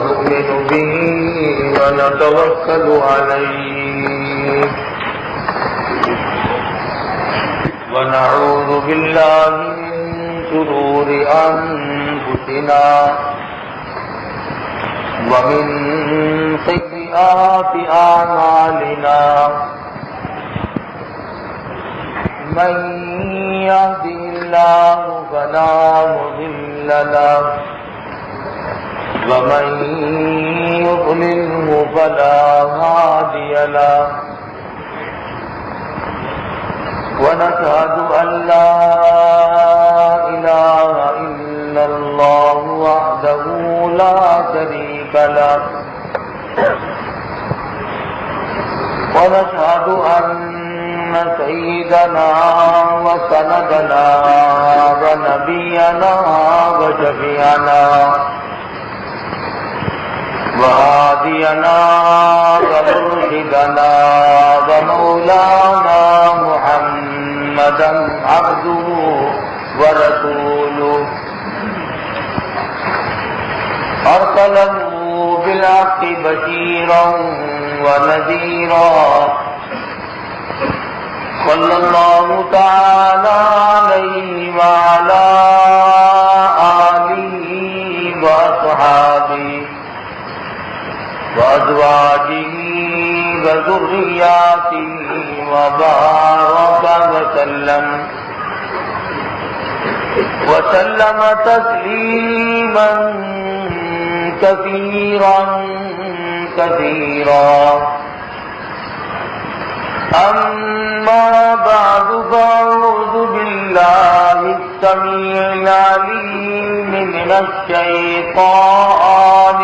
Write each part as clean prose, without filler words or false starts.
ونؤمن به ونتوكل عليه ونعوذ بالله من شرور أنفسنا ومن سيئات أعمالنا من يهده الله فلا مضل له ومن يضلله فلا هادي له ونشهد أن لا إله إلا الله وحده لا شريك له ونشهد أن سيدنا وسندنا ونبينا وشفيعنا وهادينا ومرشدنا ومولانا محمدا عبده ورسوله أرسله بالحق بشيرا ونذيرا صلى الله تعالى عليه وعلى آله وأصحابه وأزواجه وذرياته وبارك وسلم تسليما كثيرا أما بعد فأعوذ بالله السميع العليم من الشيطان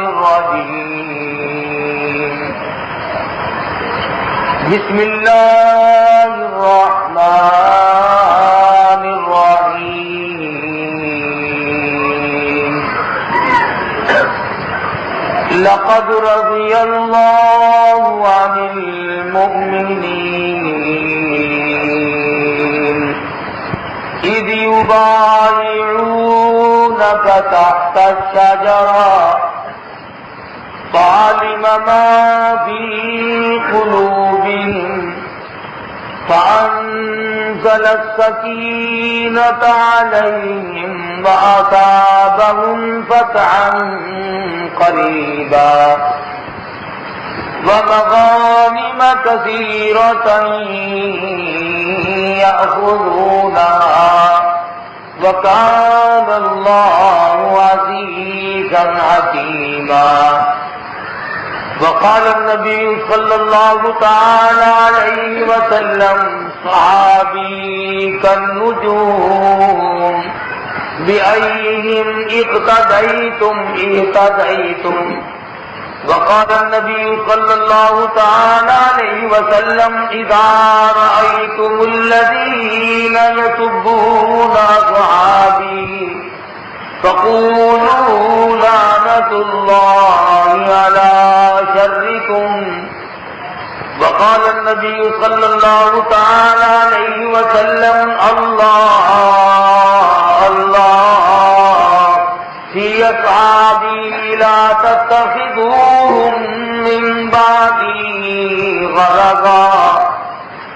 الرجيم بسم الله الرحمن الرحيم لقد رضي الله عن المؤمنين إذ يبايعونك تحت الشجرة فعلم ما في قلوبهم فأنزل السكينة عليهم وأصابهم فتحا قريبا ومغانم كثيرة يأخذونها وكان الله عزيزا حكيما وقال النبي صلى الله تعالى عليه وسلم صحابي كالنجوم بأيهم اقتديتم اهتديتم وقال النبي صلى الله تعالى عليه وسلم إذا رأيتم الذين يسبون أصحابي فقولوا لعنة الله على شركم وقال النبي صلى الله تعالى عليه وسلم الله في أصحابي لا تتخذوهم من بعدي غرضا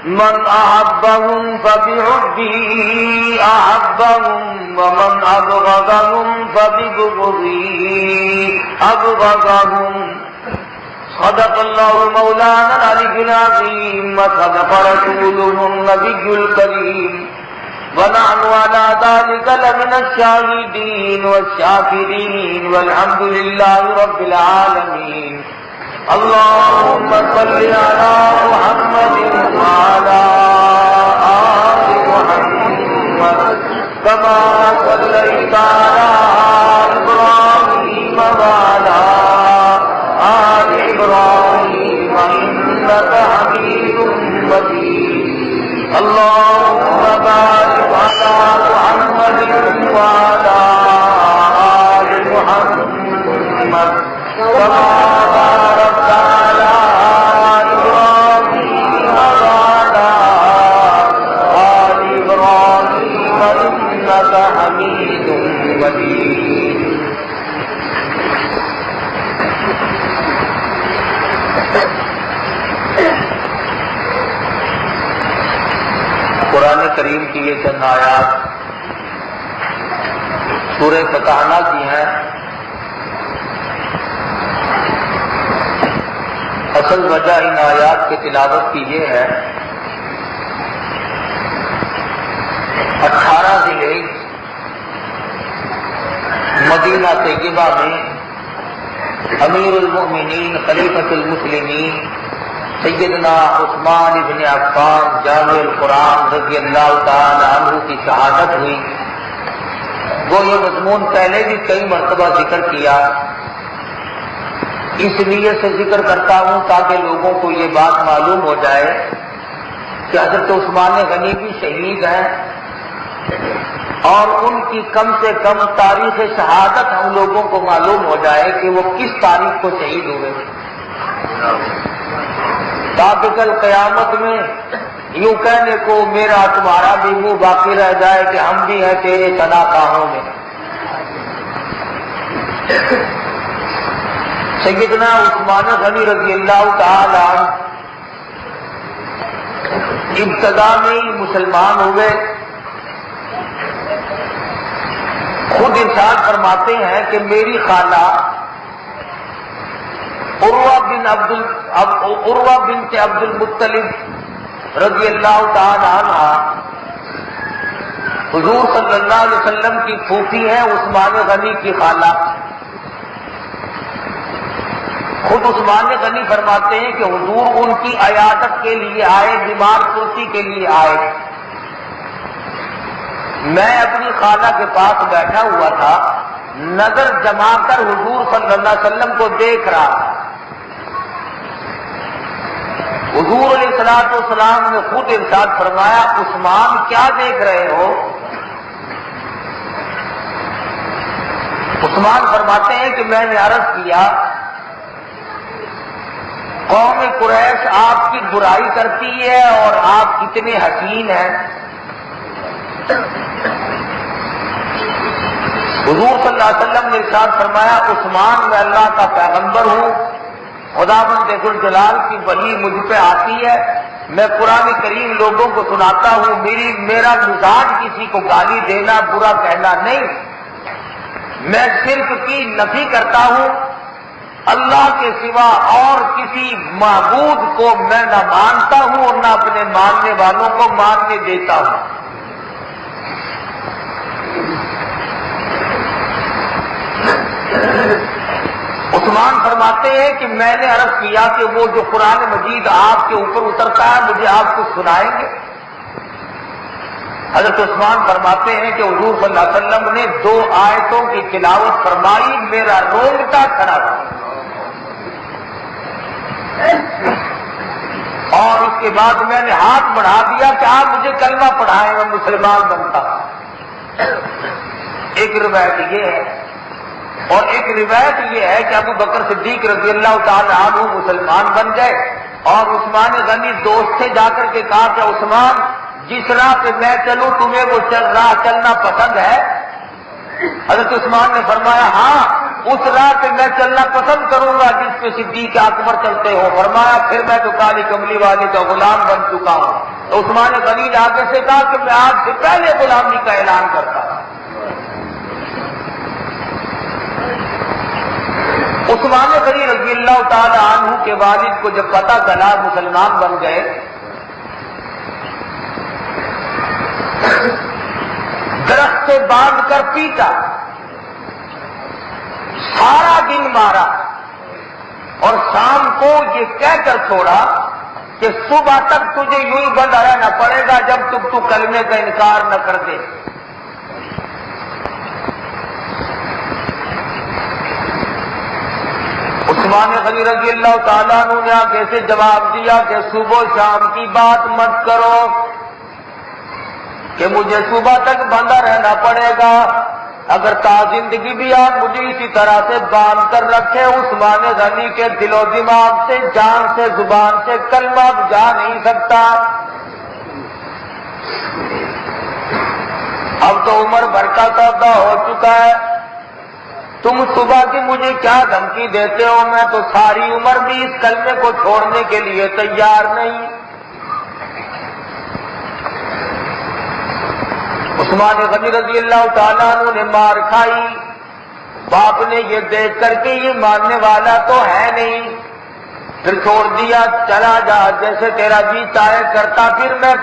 من أحبهم فبحبي أحبهم ومن أبغضهم فببغضي أبغضهم صدق الله مولانا العلي العظيم وصدق رسوله النبي الكريم ونحن على ذلك لمن الشاهدين والشاكرين والحمد لله رب العالمين اللهم صل على محمد وعلى آل محمد كما صليت على إبراهيم وعلى آل إبراهيم إنك حميد مجيد اللهم بارك على محمد وعلى آل محمد كما باركت على إبراهيم وعلى آل إبراهيم إنك حميد مجيد قرآن کریم کی یہ چند آیات سورہ فتح کی ہیں. اصل وجہ ان آیات کی تلاوت کی یہ ہے 18 ذی الحجہ مدینہ طیبہ میں امیر المؤمنین خلیفۃ المسلمین سیدنا عثمان ابن عفان جامع القرآن رضی اللہ تعالی عنہ کی شہادت ہوئی. وہ یہ مضمون پہلے بھی کئی مرتبہ ذکر کیا، اس لیے سے ذکر کرتا ہوں تاکہ لوگوں کو یہ بات معلوم ہو جائے کہ حضرت عثمان غنی بھی شہید ہیں اور ان کی کم سے کم تاریخ شہادت ہم لوگوں کو معلوم ہو جائے کہ وہ کس تاریخ کو شہید ہوئے، تاکہ کل قیامت میں یوں کہنے کو میرا تمہارا بھی منہ باقی رہ جائے کہ ہم بھی ہیں تیرے شناخواہوں میں. سیدنا عثمان غنی رضی اللہ تعالی عنہ ابتدا میں ہی مسلمان ہوئے. خود ارشاد فرماتے ہیں کہ میری خالہ عروہ بنت عبد المطلب رضی اللہ تعالی عنہ حضور صلی اللہ علیہ وسلم کی پھوپھی ہے عثمان غنی کی خالہ. خود عثمان غنی فرماتے ہیں کہ حضور ان کی عیادت کے لیے آئے، بیمار پرسی کے لیے آئے. میں اپنی خالہ کے پاس بیٹھا ہوا تھا، نظر جما کر حضور صلی اللہ علیہ وسلم کو دیکھ رہا. حضور علیہ الصلوۃ والسلام نے خود ارشاد فرمایا عثمان کیا دیکھ رہے ہو؟ عثمان فرماتے ہیں کہ میں نے عرض کیا قوم قریش آپ کی برائی کرتی ہے اور آپ کتنے حسین ہیں. حضور صلی اللہ علیہ وسلم نے ارشاد فرمایا عثمان میں اللہ کا پیغمبر ہوں، خداوند ذوالجلال کی وحی مجھ پہ آتی ہے، میں قرآن کریم لوگوں کو سناتا ہوں. میرا مزاج کسی کو گالی دینا برا کہنا نہیں، میں شرک کی نفی کرتا ہوں. اللہ کے سوا اور کسی معبود کو میں نہ مانتا ہوں اور نہ اپنے ماننے والوں کو ماننے دیتا ہوں. عثمان فرماتے ہیں کہ میں نے عرض کیا کہ وہ جو قرآن مجید آپ کے اوپر اترتا ہے مجھے آپ کو سنائیں گے؟ حضرت عثمان فرماتے ہیں کہ حضور صلی اللہ علیہ وسلم نے 2 آیتوں کی تلاوت فرمائی، میرا رونگٹا کھڑا تھا. اور اس کے بعد میں نے ہاتھ بڑھا دیا کہ آپ مجھے کلمہ پڑھائیں، میں مسلمان بنتا. ایک روایت یہ ہے، اور ایک روایت یہ ہے کہ ابو بکر صدیق رضی اللہ تعالی عنہ مسلمان بن گئے اور عثمان غنی دوست سے جا کر کے کہا کہ عثمان جس راہ پہ میں چلوں تمہیں وہ راہ چلنا پسند ہے؟ حضرت عثمان نے فرمایا ہاں اس راہ پہ میں چلنا پسند کروں گا جس پہ صدیق اکبر چلتے ہو. فرمایا پھر میں تو کالی کملی والی کا غلام بن چکا ہوں. تو عثمان غنی نے آگے سے کہا کہ میں آج سے پہلے غلامی کا اعلان کرتا ہوں. عثمان غنی رضی اللہ تعالی عنہ کے والد کو جب پتہ چلا مسلمان بن گئے، درخت سے باندھ کر پیٹا، سارا دن مارا اور شام کو یہ کہہ کر چھوڑا کہ صبح تک تجھے یوں ہی بندھا رہنا پڑے گا جب تک تو کلمے کا انکار نہ کر دے. عثمان غنی رضی اللہ تعالیٰ عنہ نے کیسے جواب دیا کہ صبح و شام کی بات مت کرو کہ مجھے صبح تک بندھا رہنا پڑے گا، اگر تا زندگی بھی آپ مجھے اسی طرح سے باندھ کر رکھے. عثمان غنی کے دل و دماغ سے، جان سے، زبان سے کلمہ جا نہیں سکتا. اب تو عمر بھر کا سودا ہو چکا ہے، تم صبح کی مجھے کیا دھمکی دیتے ہو؟ میں تو ساری عمر بھی اس کلمے کو چھوڑنے کے لیے تیار نہیں. عثمان غنی رضی اللہ تعالیٰ عنہ نے مار کھائی، باپ نے یہ دیکھ کر کے یہ ماننے والا تو ہے نہیں، پھر چھوڑ دیا، چلا جا جیسے تیرا جی چاہے کرتا، پھر میں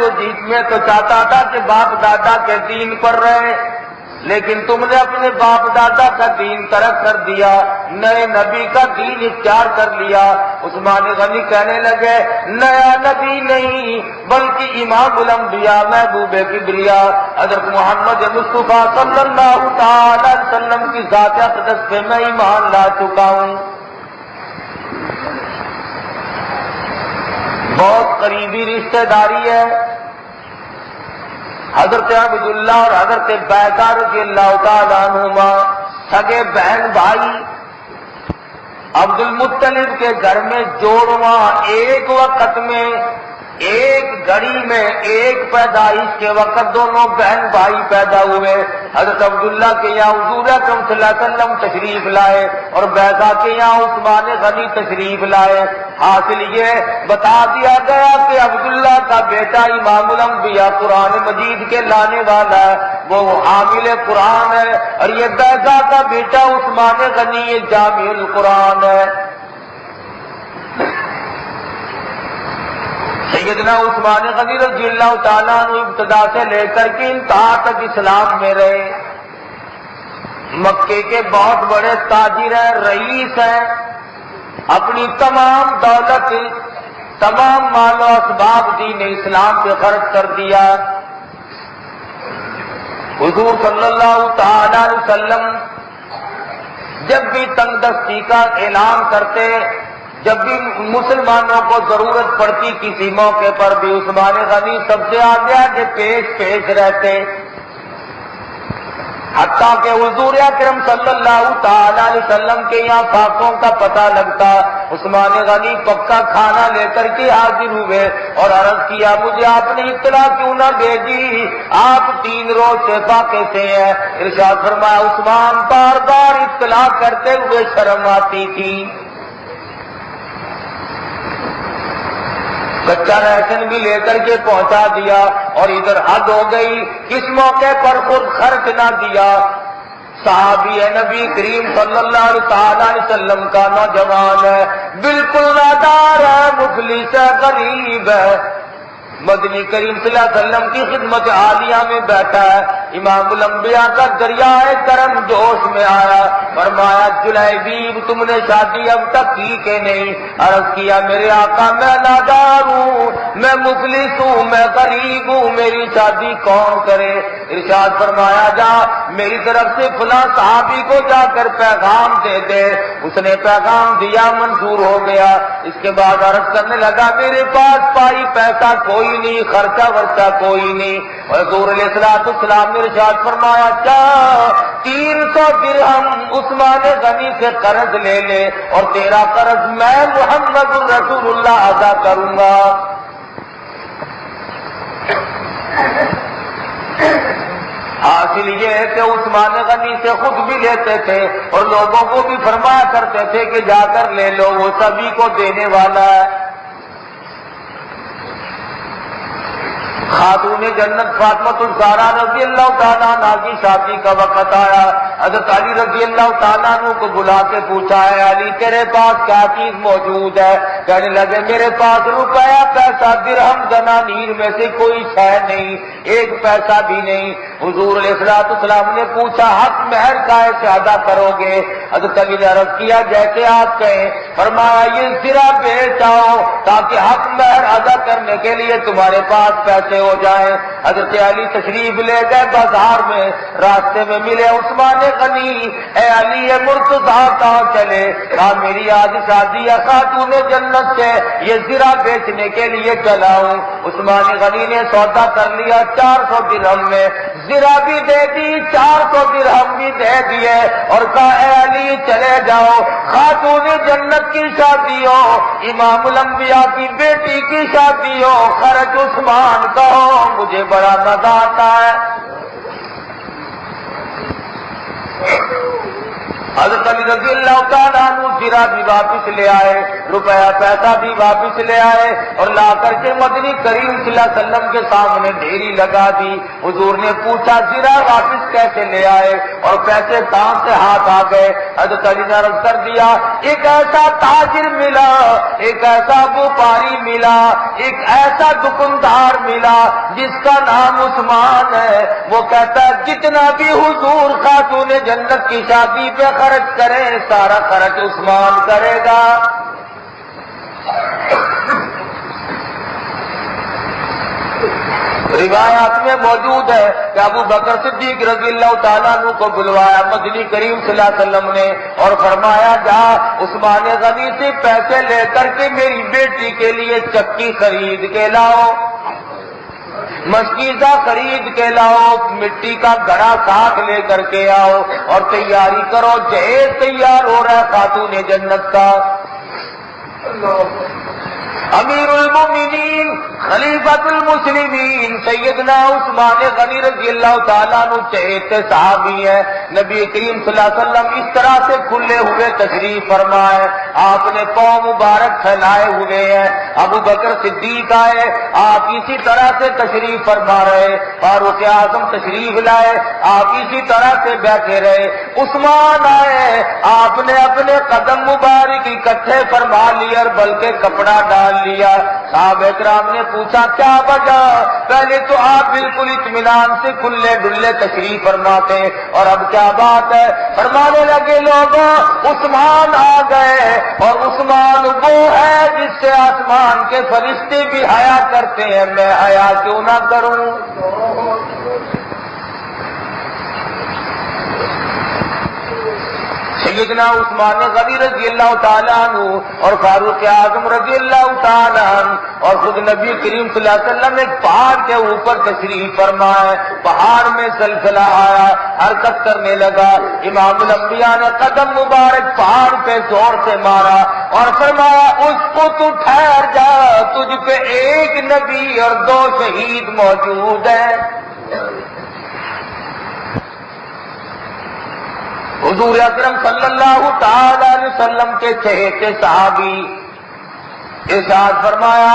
تو چاہتا تھا کہ باپ دادا کے دین پر رہے، لیکن تم نے اپنے باپ دادا کا دین ترک کر دیا، نئے نبی کا دین اختیار کر لیا۔ عثمان غنی کہنے لگے نیا نبی نہیں بلکہ امام الانبیاء محبوب کبریا حضرت محمد مصطفیٰ صلی اللہ تعالی علیہ وسلم کی ذات اقدس پہ میں ایمان لا چکا ہوں۔ بہت قریبی رشتہ داری ہے، حضرت عبداللہ اور حضرت بیضہ رضی اللہ تعالیٰ عنہما سگے بہن بھائی، عبد المطلب کے گھر میں جوڑواں ایک وقت میں، ایک گھڑی میں، ایک پیدائش کے وقت دونوں بہن بھائی پیدا ہوئے۔ حضرت عبداللہ کے یہاں حضور اکرم صلی اللہ علیہ وسلم تشریف لائے اور بیضہ کے یہاں عثمان غنی تشریف لائے۔ حاصل یہ بتا دیا گیا کہ عبداللہ کا بیٹا امام الانبیاء قرآن مجید کے لانے والا ہے، وہ حامل قرآن ہے، اور یہ بیضہ کا بیٹا عثمان غنی یہ جامع القرآن ہے۔ سیدنا عثمان غنی رضی اللہ تعالیٰ عنہ ابتدا سے لے کر کے انتہا تک اسلام میں رہے، مکے کے بہت بڑے تاجر ہیں، رئیس ہیں، اپنی تمام دولت، تمام مال و اسباب دین اسلام پہ خرچ کر دیا۔ حضور صلی اللہ تعالی علیہ وسلم جب بھی تنگ دستی کا اعلان کرتے، جب بھی مسلمانوں کو ضرورت پڑتی کسی موقع پر بھی عثمان غنی سب سے آگے پیش رہتے، حتیٰ کہ حضور اکرم صلی اللہ تعالی علیہ وسلم کے یہاں فاقوں کا پتہ لگتا، عثمان غنی پکا کھانا لے کر کے حاضر ہوئے اور عرض کیا مجھے آپ نے اطلاع کیوں نہ بھیجی، آپ 3 روز سے فاقے سے ہیں۔ ارشاد فرمایا عثمان بار بار اطلاع کرتے ہوئے شرم آتی تھی، کچا راشن بھی لے کر کے پہنچا دیا، اور ادھر حد ہو گئی، اس موقع پر خود خرچ نہ دیا۔ صحابی ہے نبی کریم صلی اللہ علیہ وسلم کا نوجوان ہے، بالکل نادار ہے، مفلس ہے، غریب ہے، مدنی کریم صلی اللہ علیہ وسلم کی خدمت عالیہ میں بیٹھا ہے۔ امام الانبیاء کا دریائے کرم جوش میں آیا، فرمایا جلیبیب تم نے شادی اب تک کی کہ نہیں؟ عرض کیا میرے آقا میں نادار ہوں، میں مفلس ہوں، میں غریب ہوں، میری شادی کون کرے؟ ارشاد فرمایا جا میری طرف سے فلاں صحابی کو جا کر پیغام دے دے۔ اس نے پیغام دیا، منظور ہو گیا۔ اس کے بعد عرض کرنے لگا میرے پاس پائی پیسہ کوئی نہیں، خرچہ ورچہ کوئی نہیں، اور حضور علیہ السلام نے ارشاد فرمایا کیا 300 درہم عثمان غنی سے قرض لے لے اور تیرا قرض میں محمد رسول اللہ ادا کروں گا۔ حاصل یہ ہے کہ عثمان غنی سے خود بھی لیتے تھے اور لوگوں کو بھی فرمایا کرتے تھے کہ جا کر لے لو، وہ سبھی کو دینے والا ہے۔ خاتون جنت فاطمہ الزہرا رضی اللہ تعالیٰ عنہ کی شادی کا وقت آیا، حضرت علی رضی اللہ تعالیٰ عنہ کو بلا کے پوچھا ہے علی تیرے پاس کیا چیز موجود ہے؟ کہنے لگے میرے پاس روپیہ پیسہ درہم دنانیر میں سے کوئی شے نہیں، ایک پیسہ بھی نہیں۔ حضور علیہ السلام نے پوچھا حق مہر کائے سے ادا کرو گے؟ حضرت علی نے عرض کیا جیسے آپ کہیں۔ فرمایا یہ زرہ بیچ آؤ تاکہ حق مہر ادا کرنے کے لیے تمہارے پاس پیسے ہو جائیں۔ حضرت علی تشریف لے گئے بازار میں، راستے میں ملے عثمان غنی، اے علی مرتضیٰ کہاں چلے؟ کہا میری آج شادی ہے خاتون جنت سے، یہ زرہ بیچنے کے لیے چلا ہوں۔ عثمان غنی نے سودا کر لیا 400 درہم میں، زرہ بھی دے دی، 400 درہم بھی دے دیے، اور کہا اے علی چلے جاؤ، خاتون جنت کی شادی ہو، امام الانبیاء کی بیٹی کی شادی ہو، خرچ عثمان کا ہو، مجھے بڑا مزہ آتا ہے۔ حضرت علی رضی اللہ تعالیٰ عنہ زرہ بھی واپس لے آئے، روپیہ پیسہ بھی واپس لے آئے، اور لا کر کے مدنی کریم صلی اللہ علیہ وسلم کے سامنے ڈھیری لگا دی۔ حضور نے پوچھا زرہ واپس کیسے لے آئے اور پیسے کہاں سے ہاتھ آ گئے؟ حضرت علی نے عرض کر دیا ایک ایسا تاجر ملا، ایک ایسا وپاری ملا، ایک ایسا دکاندار ملا جس کا نام عثمان ہے، وہ کہتا ہے جتنا بھی حضور خاتون جنت کی شادی پہ خرچ کریں سارا خرچ عثمان کرے گا۔ روایات میں موجود ہے کہ ابو بکر صدیق رضی اللہ تعالیٰ عنہ کو بلوایا مدنی کریم صلی اللہ علیہ وسلم نے اور فرمایا جا عثمان غنی سے پیسے لے کر کے میری بیٹی کے لیے چکی خرید کے لاؤ، مشکیزہ خرید کے لاؤ، مٹی کا گھڑا ساتھ لے کر کے آؤ اور تیاری کرو، جہیز تیار ہو رہا ہے خاتون جنت کا۔ امیر المومنین خلیفۃ المسلمین سیدنا عثمان غنی رضی اللہ تعالیٰ عنہ چہیتے صحابی ہیں، نبی کریم صلی اللہ علیہ وسلم اس طرح سے کھلے ہوئے تشریف فرمائے، آپ نے پاؤں مبارک پھیلائے ہوئے ہیں، ابو بکر صدیق آئے، آپ اسی طرح سے تشریف فرما رہے، فاروق اعظم تشریف لائے، آپ اسی طرح سے بیٹھے رہے، عثمان آئے، آپ نے اپنے قدم مبارک اکٹھے فرما لیے اور بلکہ کپڑا ڈال لیا۔ صحابہ کرام نے پوچھا کیا وجہ؟ پہلے تو آپ بالکل اطمینان سے کھلے ڈلے تشریف فرماتے اور اب کیا بات ہے؟ فرمانے لگے لوگوں عثمان آ گئے، اور عثمان وہ ہے جس سے آسمان کے فرشتے بھی حیا کرتے ہیں، میں حیا کیوں نہ کروں؟ سیدنا عثمان غنی رضی اللہ تعالیٰ عنہ اور فاروق اعظم رضی اللہ تعالیٰ عنہ اور خود نبی کریم صلی اللہ علیہ وسلم ایک پہاڑ کے اوپر تشریف فرمائے، پہاڑ میں زلزلہ آیا، حرکت کرنے لگا، امام الانبیاء نے قدم مبارک پہاڑ پہ زور سے مارا اور فرمایا اس کو تو ٹھہر جا، تجھ پہ ایک نبی اور 2 شہید موجود ہیں۔ حضور اکرم صلی اللہ تعالی علیہ وسلم کے چہیتے صحابی ارشاد فرمایا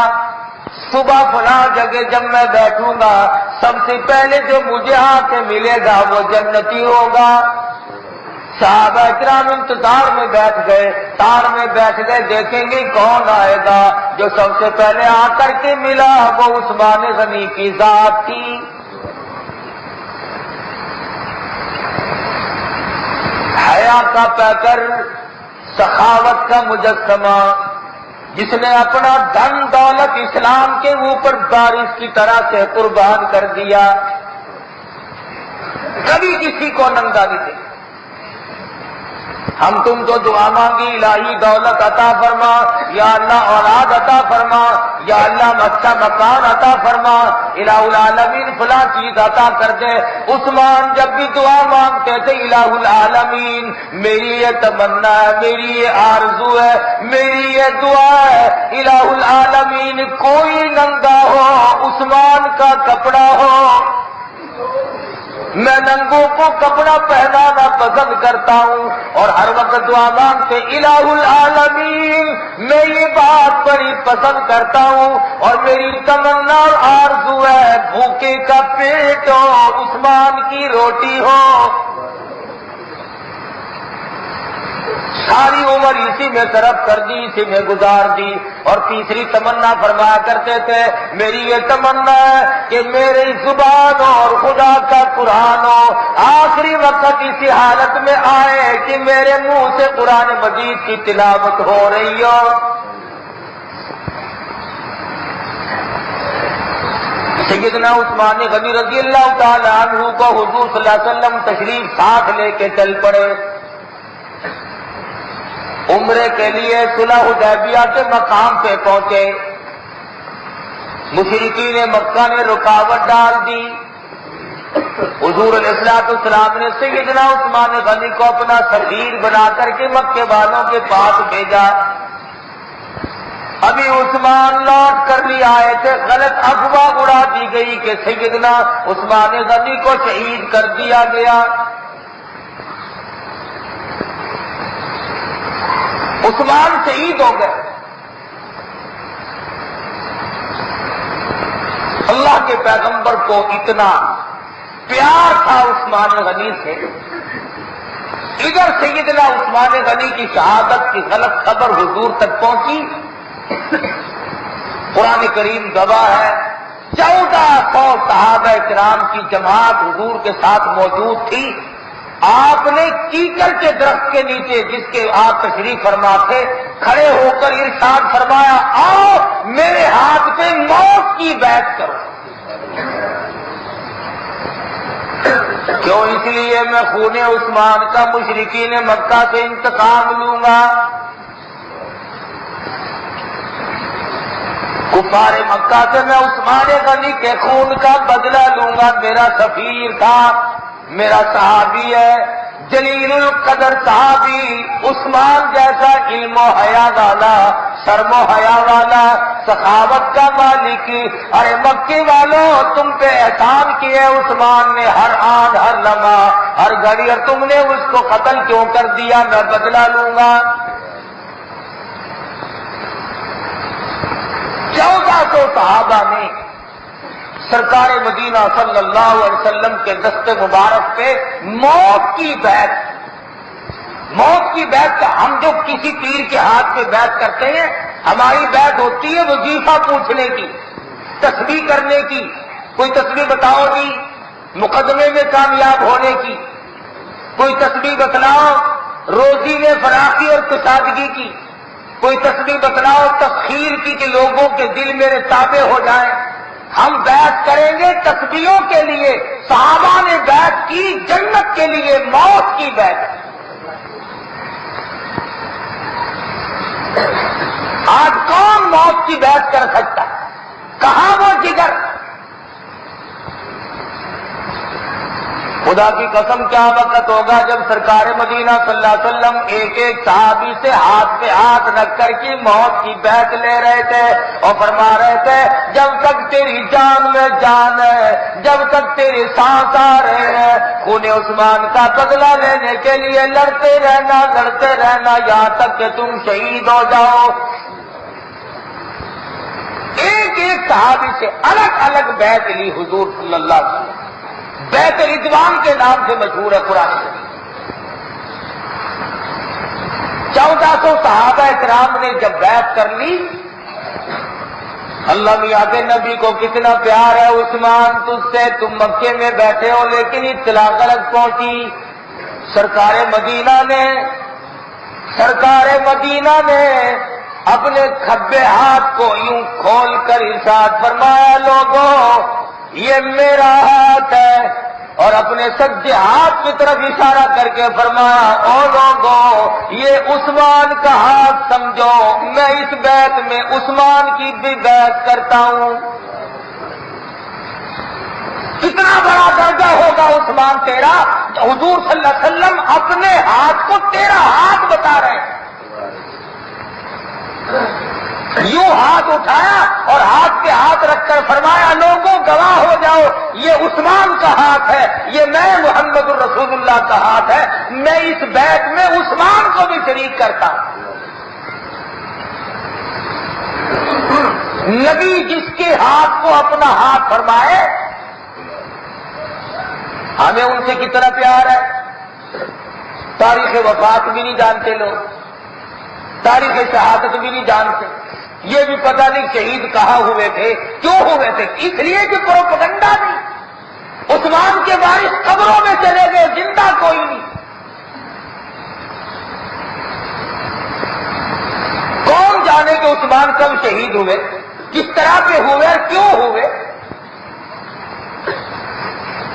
صبح فلاں جگہ جب میں بیٹھوں گا سب سے پہلے جو مجھے آ کے ملے گا وہ جنتی ہوگا۔ صحابہ کرام انتظار میں بیٹھ گئے، تار میں بیٹھ گئے، دیکھیں گے کون آئے گا۔ جو سب سے پہلے آ کر کے ملا وہ عثمان غنی کی ذات تھی۔ حیا کا پیکر، سخاوت کا مجسمہ، جس نے اپنا دھن دولت اسلام کے اوپر بارش کی طرح سے قربان کر دیا، کبھی کسی کو ننگا نہیں دیکھا۔ ہم تم تو دعا مانگی الہی دولت عطا فرما، یا اللہ اولاد عطا فرما، یا اللہ اچھا مکان عطا فرما، الہ العالمین فلاں چیز عطا کر دے۔ عثمان جب بھی دعا مانگتے تھے الہ العالمین میری یہ تمنا ہے، میری یہ آرزو ہے، میری یہ دعا ہے، الہ العالمین کوئی ننگا ہو، عثمان کا کپڑا ہو، میں ننگوں کو کپڑا پہنانا پسند کرتا ہوں، اور ہر وقت دعا مانگتے الہ العالمین میں یہ بات بڑی پسند کرتا ہوں، اور میری تمنا اور آرزو ہے بھوکے کا پیٹ ہو، عثمان کی روٹی ہو۔ ساری عمر اسی میں طرف کر دی، اسی میں گزار دی، اور تیسری تمنا فرمایا کرتے تھے میری یہ تمنا ہے کہ میری زبان اور خدا کا قرآن ہو، آخری وقت اسی حالت میں آئے کہ میرے منہ سے قرآن مجید کی تلاوت ہو رہی ہو۔ سیدنا عثمان غنی رضی اللہ تعالی عنہ کو حضور صلی اللہ علیہ وسلم تشریف ساتھ لے کے چل پڑے، عمرے کے لیے صلح حدیبیہ کے مقام پہ پہنچے، مشرکین مکہ نے رکاوٹ ڈال دی، حضور علیہ السلام نے سیدنا عثمان غنی کو اپنا سفیر بنا کر کے مکے والوں کے پاس بھیجا۔ ابھی عثمان لوٹ کر بھی آئے تھے، غلط افواہ اڑا دی گئی کہ سیدنا عثمان غنی کو شہید کر دیا گیا۔ عثمان شہید ہو گئے. اللہ کے پیغمبر کو اتنا پیار تھا عثمان غنی سے. ادھر سیدنا عثمان غنی کی شہادت کی غلط خبر حضور تک پہنچی. قرآن کریم گواہ ہے 1400 صحابہ کرام کی جماعت حضور کے ساتھ موجود تھی. آپ نے کیکر کے درخت کے نیچے جس کے آپ تشریف فرما تھے کھڑے ہو کر ارشاد فرمایا آؤ میرے ہاتھ پہ موت کی بیعت کرو. کیوں؟ اس لیے میں خون عثمان کا مشرکین مکہ سے انتقام لوں گا. کفار مکہ سے میں عثمان غنی کے خون کا بدلہ لوں گا. میرا سفیر تھا، میرا صحابی ہے، جلیل القدر صحابی، عثمان جیسا علم و حیا والا، شرم و حیا والا، سخاوت کا مالک. ارے مکے والوں تم پہ احسان کیے عثمان نے، ہر آن ہر لمحہ ہر گھڑی، اور تم نے اس کو قتل کیوں کر دیا؟ میں بدلہ لوں گا. 1400 صحابہ نے سرکار مدینہ صلی اللہ علیہ وسلم کے دست مبارک پہ موت کی بیعت کا. ہم جو کسی پیر کے ہاتھ پہ بیعت کرتے ہیں، ہماری بیعت ہوتی ہے وظیفہ پوچھنے کی، تسبیح کرنے کی. کوئی تسبیح بتاؤ جی مقدمے میں کامیاب ہونے کی، کوئی تسبیح بتلاؤ روزی میں فراخی اور کشادگی کی، کوئی تسبیح بتلاؤ تسخیر کی کہ لوگوں کے دل میرے تابع ہو جائیں. ہم بیعت کریں گے تسبیحوں کے لیے. صحابہ نے بیعت کی جنت کے لیے، موت کی بیعت. آج کون موت کی بیعت کر سکتا ہے؟ کہاں وہ جگر؟ خدا کی قسم کیا وقت ہوگا جب سرکار مدینہ صلی اللہ علیہ وسلم ایک ایک صحابی سے ہاتھ پہ ہاتھ رکھ کر کی موت کی بیعت لے رہے تھے اور فرما رہے تھے جب تک تیری جان میں جان ہے، جب تک تیری سانس آ رہے ہیں، خون عثمان کا بدلہ لینے کے لیے لڑتے رہنا یہاں تک کہ تم شہید ہو جاؤ. ایک ایک صحابی سے الگ الگ بیعت لی حضور صلی اللہ علیہ وسلم. بیعت رضوان کے نام سے مشہور ہے قرآن شریف. 1400 صحابہ کرام نے جب بیعت کر لی، اللہ میاں کے نبی کو کتنا پیار ہے عثمان تجھ سے، تم مکے میں بیٹھے ہو لیکن اطلاع غلط پہنچی. سرکار مدینہ نے اپنے کھبے ہاتھ کو یوں کھول کر ارشاد فرمایا لوگوں یہ میرا ہاتھ ہے، اور اپنے سجدے ہاتھ کی طرف اشارہ کر کے فرمایا او لوگوں یہ عثمان کا ہاتھ سمجھو، میں اس بیعت میں عثمان کی بھی بیعت کرتا ہوں. کتنا بڑا درجہ ہوگا عثمان تیرا، حضور صلی اللہ علیہ وسلم اپنے ہاتھ کو تیرا ہاتھ بتا رہے ہیں. یوں ہاتھ اٹھایا اور ہاتھ پہ ہاتھ رکھ کر فرمایا لوگوں گواہ ہو جاؤ یہ عثمان کا ہاتھ ہے، یہ میں محمد الرسول اللہ کا ہاتھ ہے، میں اس بیعت میں عثمان کو بھی شریک کرتا ہوں. نبی جس کے ہاتھ کو اپنا ہاتھ فرمائے، ہمیں ان سے کتنا پیار ہے. تاریخ وفات بھی نہیں جانتے لوگ، تاریخ شہادت بھی نہیں جانتے. یہ بھی پتہ نہیں شہید کہاں ہوئے تھے، کیوں ہوئے تھے، اس لیے کہ پروپیگنڈا نہیں. عثمان کے وارث قبروں میں چلے گئے، زندہ کوئی نہیں. کون جانے کہ عثمان کب شہید ہوئے، کس طرح پہ ہوئے اور کیوں ہوئے.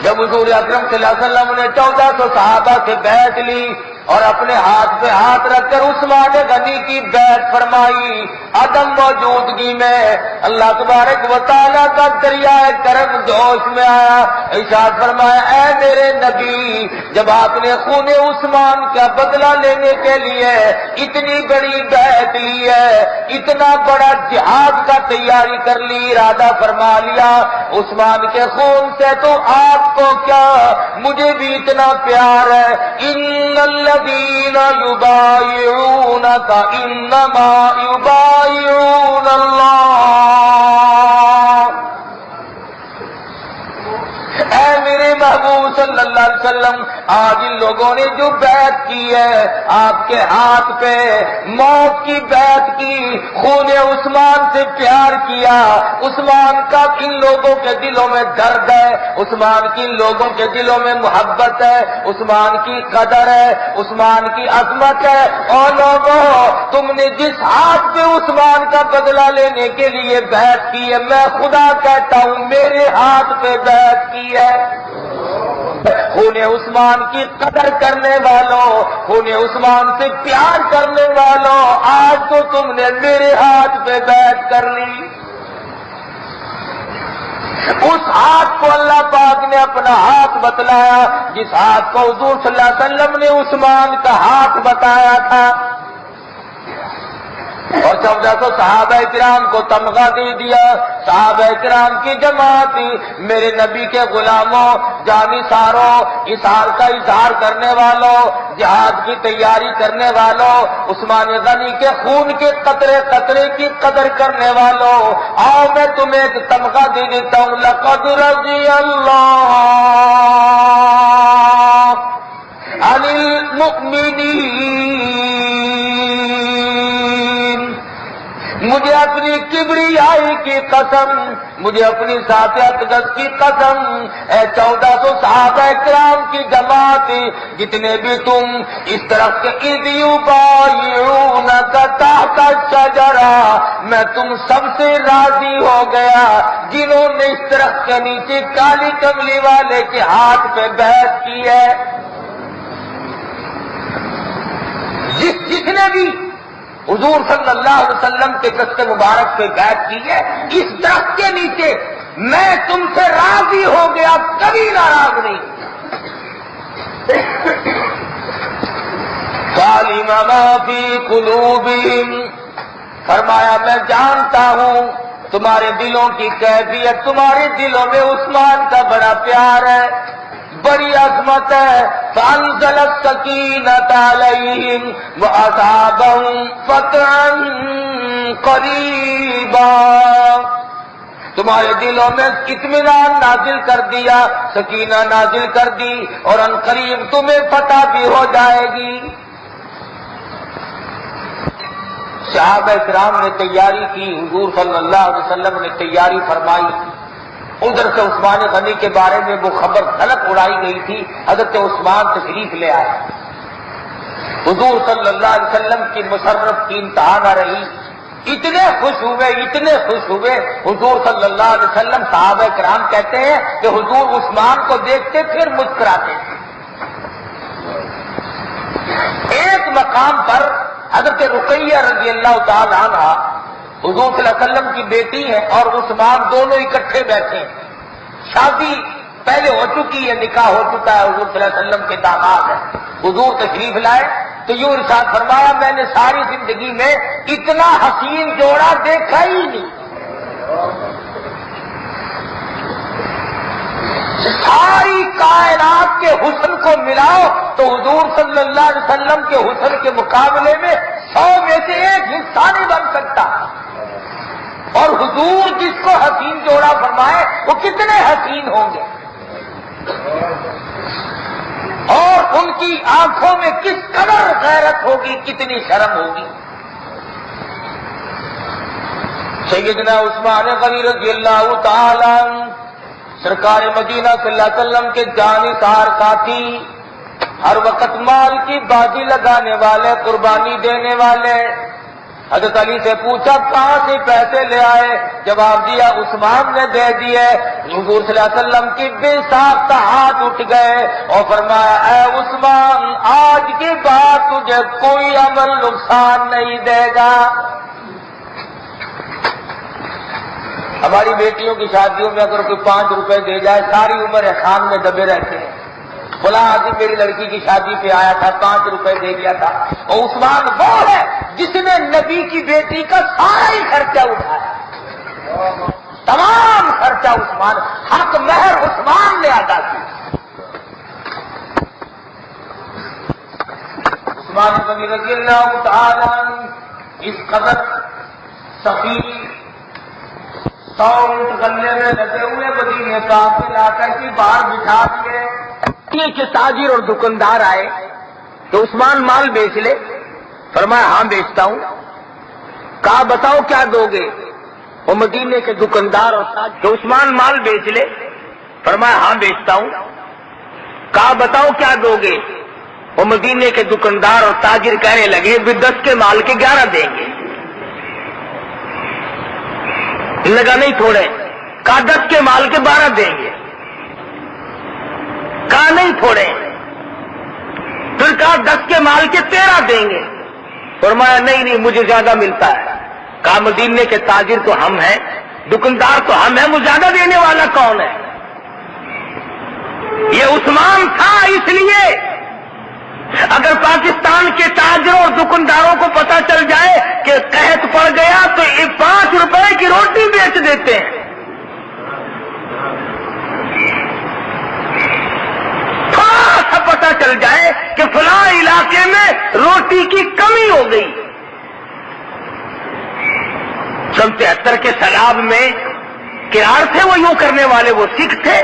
جب حضور اکرم صلی اللہ علیہ وسلم نے 1400 صحابہ سے بیعت لی اور اپنے ہاتھ پہ ہاتھ رکھ کر عثمان غنی کی بیعت فرمائی، عدم موجودگی میں اللہ تبارک و تعالیٰ کا دریائے کرم جوش میں آیا. ارشاد فرمایا اے میرے نبی جب آپ نے خون عثمان کا بدلہ لینے کے لیے اتنی بڑی بیعت بیعت لی ہے، اتنا بڑا جہاد کا تیاری کر لی، ارادہ فرما لیا عثمان کے خون سے تو آپ کو کیا مجھے بھی اتنا پیار ہے۔ ان الذین یبایعونک انما یبایعون اللہ۔ اے میرے محبوب صلی اللہ علیہ وسلم، آج ان لوگوں نے جو بیعت کی ہے آپ کے ہاتھ پہ، موت کی بیعت کی، خون عثمان سے پیار کیا، عثمان کا ان لوگوں کے دلوں میں درد ہے، عثمان کی ان لوگوں کے دلوں میں محبت ہے، عثمان کی قدر ہے، عثمان کی عظمت ہے۔ اور لوگوں، تم نے جس ہاتھ پہ عثمان کا بدلہ لینے کے لیے بیعت کی ہے، میں خدا کہتا ہوں میرے ہاتھ پہ بیعت کی ہے۔ خون عثمان کی قدر کرنے والوں، خون عثمان سے پیار کرنے والوں، آج تو تم نے میرے ہاتھ پہ بیعت کر لی۔ اس ہاتھ کو اللہ پاک نے اپنا ہاتھ بتلایا، جس ہاتھ کو حضور صلی اللہ علیہ وسلم نے عثمان کا ہاتھ بتایا تھا، اور 1400 صحابہ کرام کو تمغہ دے دیا۔ صحابہ کرام کی جماعت تھی، میرے نبی کے غلاموں، جانی ساروں، اظہار کا اظہار کرنے والوں، جہاد کی تیاری کرنے والوں، عثمان غنی کے خون کے قطرے قطرے کی قدر کرنے والوں، آؤ میں تمہیں ایک تمغہ دے دیتا ہوں۔ لقد رضی اللہ عن المؤمنین، مجھے اپنی کبریائی کی قسم، مجھے اپنی ذات اقدس کی قسم، اے 1400 صحابہ کرام کی جماعت، جتنے بھی تم اس طرف کے اذ یبایعونک تحت الشجرہ، میں تم سب سے راضی ہو گیا جنہوں نے اس طرف کے نیچے کالی کملی والے کے ہاتھ پہ بیعت کی ہے۔ جس نے بھی حضور صلی اللہ علیہ وسلم کے دست مبارک پہ بیعت کی ہے، اس درخت کے نیچے میں تم سے راضی ہو گیا، کبھی ناراض نہیں۔ فَعَلِمَ مَا فِي قُلُوبِهِمْ، فرمایا میں جانتا ہوں تمہارے دلوں کی کیفیت، تمہارے دلوں میں عثمان کا بڑا پیار ہے، بڑی عظمت ہے۔ فَأَنزَلَ السَّكِينَةَ عَلَيْهِمْ وَأَصَابَهُمْ فَتْحًا قَرِيبًا، تمہارے دلوں میں اطمینان نازل کر دیا، سکینہ نازل کر دی، اور ان قریب تمہیں فتح بھی ہو جائے گی۔ صحابہ کرام نے تیاری کی، حضور صلی اللہ علیہ وسلم نے تیاری فرمائی۔ ادھر سے عثمان غنی کے بارے میں وہ خبر غلط اڑائی گئی تھی، حضرت عثمان تشریف لے آئے۔ حضور صلی اللہ علیہ وسلم کی مسرت کی انتہا نہ رہی، اتنے خوش ہوئے حضور صلی اللہ علیہ وسلم، صحابہ کرام کہتے ہیں کہ حضور عثمان کو دیکھتے پھر مسکراتے تھے۔ ایک مقام پر حضرت رقیہ رضی اللہ تعالی عنہ حضور صلی اللہ علیہ وسلم کی بیٹی ہے اور عثمان دونوں اکٹھے بیٹھے ہیں، شادی پہلے ہو چکی ہے، نکاح ہو چکا ہے، حضور صلی اللہ علیہ وسلم کے داماد ہے۔ حضور تشریف لائے تو یوں ارشاد فرمایا میں نے ساری زندگی میں اتنا حسین جوڑا دیکھا ہی نہیں۔ ساری کائنات کے حسن کو ملاؤ تو حضور صلی اللہ علیہ وسلم کے حسن کے مقابلے میں 100 میں سے ایک حصہ نہیں بن سکتا۔ اور حضور جس کو حسین جوڑا فرمائے وہ کتنے حسین ہوں گے، اور ان کی آنکھوں میں کس قدر غیرت ہوگی، کتنی شرم ہوگی۔ سیدنا عثمان غنی رضی اللہ تعالی سرکار مدینہ صلی اللہ علیہ وسلم کے جانثار ساتھی، ہر وقت مال کی بازی لگانے والے، قربانی دینے والے۔ حضرت علی سے پوچھا کہاں سے پیسے لے آئے، جواب دیا عثمان نے دے دیے۔ حضور صلی اللہ علیہ وسلم کی بے ساختہ ہاتھ اٹھ گئے اور فرمایا اے عثمان، آج کے بعد تجھے کوئی عمل نقصان نہیں دے گا۔ ہماری بیٹیوں کی شادیوں میں اگر کوئی 5 روپے دے جائے ساری عمر احسان میں دبے رہتے ہیں، فلاں آدمی میری لڑکی کی شادی پہ آیا تھا 5 روپے دے دیا تھا، اور عثمان وہ ہے جس نے نبی کی بیٹی کا سارا ہی خرچہ اٹھایا، تمام خرچہ عثمان، حق مہر عثمان نے ادا کی۔ عثمان غنی رضی اللہ تعالی عنہ اس قدر سخی 100 اونٹ غلے میں لگے ہوئے مدینے پاک میں لا کر کے باہر بٹھا دیے کہ تاجر اور دکاندار آئے تو عثمان مال بیچ لے، فرمایا ہاں بیچتا ہوں۔ کہا بتاؤ کیا دو گے؟ وہ مدینے کے دکاندار اور تاجر تو عثمان مال بیچ لے، فرمایا ہاں بیچتا ہوں۔ کہا بتاؤ کیا دو گے؟ وہ مدینے کے دکاندار اور تاجر کہنے لگے 10 کے مال کے 11 دیں گے۔ لگا نہیں تھوڑے، کہا 10 کے مال کے 12 دیں گے، کہا نہیں تھوڑے، پھر کہا 10 کے مال کے 13 دیں گے، فرمایا نہیں مجھے زیادہ ملتا ہے۔ کہا مدینے کے تاجر تو ہم ہیں، دکاندار تو ہم ہیں، مجھے زیادہ دینے والا کون ہے؟ یہ عثمان تھا۔ اس لیے اگر پاکستان کے تاجروں اور دکانداروں کو پتہ چل جائے کہ قحط پڑ گیا تو 5 روپے کی روٹی بیچ دیتے ہیں۔ تھوڑا سا پتہ چل جائے کہ فلاں علاقے میں روٹی کی کمی ہو گئی۔ 73 کے سیلاب میں کرار تھے وہ یوں کرنے والے، وہ سکھ تھے،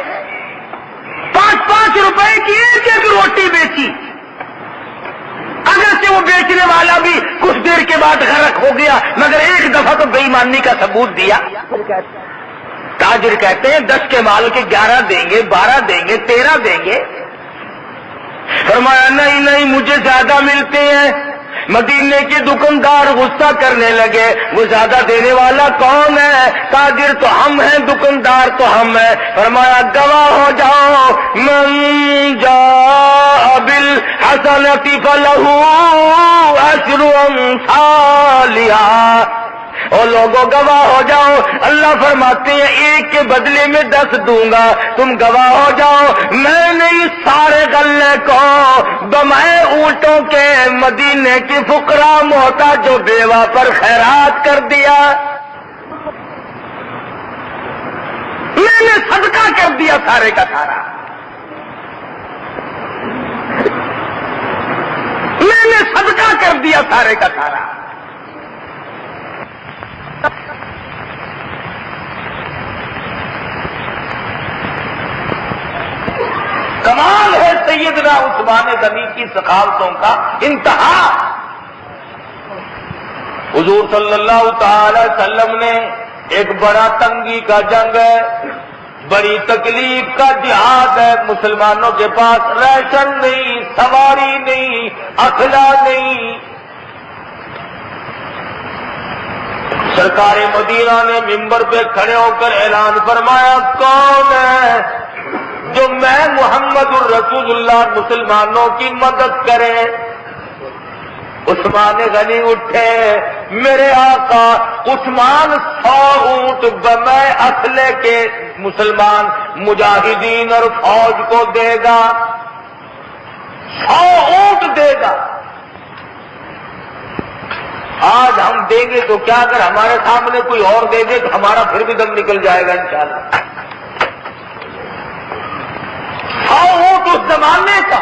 5 روپے کی ایک روٹی بیچی۔ اگر سے وہ بیچنے والا بھی کچھ دیر کے بعد غرق ہو گیا، مگر ایک دفعہ تو بے ایمانی کا ثبوت دیا۔ تاجر کہتے ہیں 10 کے مال کے 11 دیں گے، 12 دیں گے، 13 دیں گے۔ فرمایا نہیں مجھے زیادہ ملتے ہیں۔ مدینے کے دکاندار غصہ کرنے لگے، وہ زیادہ دینے والا کون ہے؟ تاجر تو ہم ہیں، دکاندار تو ہم ہیں۔ فرمایا گواہ ہو جاؤ، من جاء بالحسنۃ فلہ عشر امثالھا۔ اور لوگوں گواہ ہو جاؤ، اللہ فرماتے ہیں 1 کے بدلے میں 10 دوں گا، تم گواہ ہو جاؤ میں نے اس سارے غلے کو بمائے اونٹوں کے مدینے کی فقراء محتاج جو بیوہ پر خیرات کر دیا، میں نے صدقہ کر دیا سارے کا سارا، میں نے صدقہ کر دیا سارے کا سارا۔ کمال ہے سیدنا عثمان غنی کی سخاوتوں کا انتہا۔ حضور صلی اللہ تعالی وسلم نے ایک بڑا تنگی کا جنگ ہے، بڑی تکلیف کا جہاد ہے، مسلمانوں کے پاس راشن نہیں، سواری نہیں، اخلا نہیں۔ سرکار مدینہ نے منبر پہ کھڑے ہو کر اعلان فرمایا کون ہے جو میں محمد الرسول اللہ مسلمانوں کی مدد کرے؟ عثمان غنی اٹھے، میرے آقا عثمان 100 اونٹ بمے اسلحے کے مسلمان مجاہدین اور فوج کو دے گا، 100 اونٹ دے گا۔ آج ہم دیں گے تو کیا، اگر ہمارے سامنے کوئی اور دے دے تو ہمارا پھر بھی دم نکل جائے گا انشاءاللہ۔ 100 اونٹ اس زمانے کا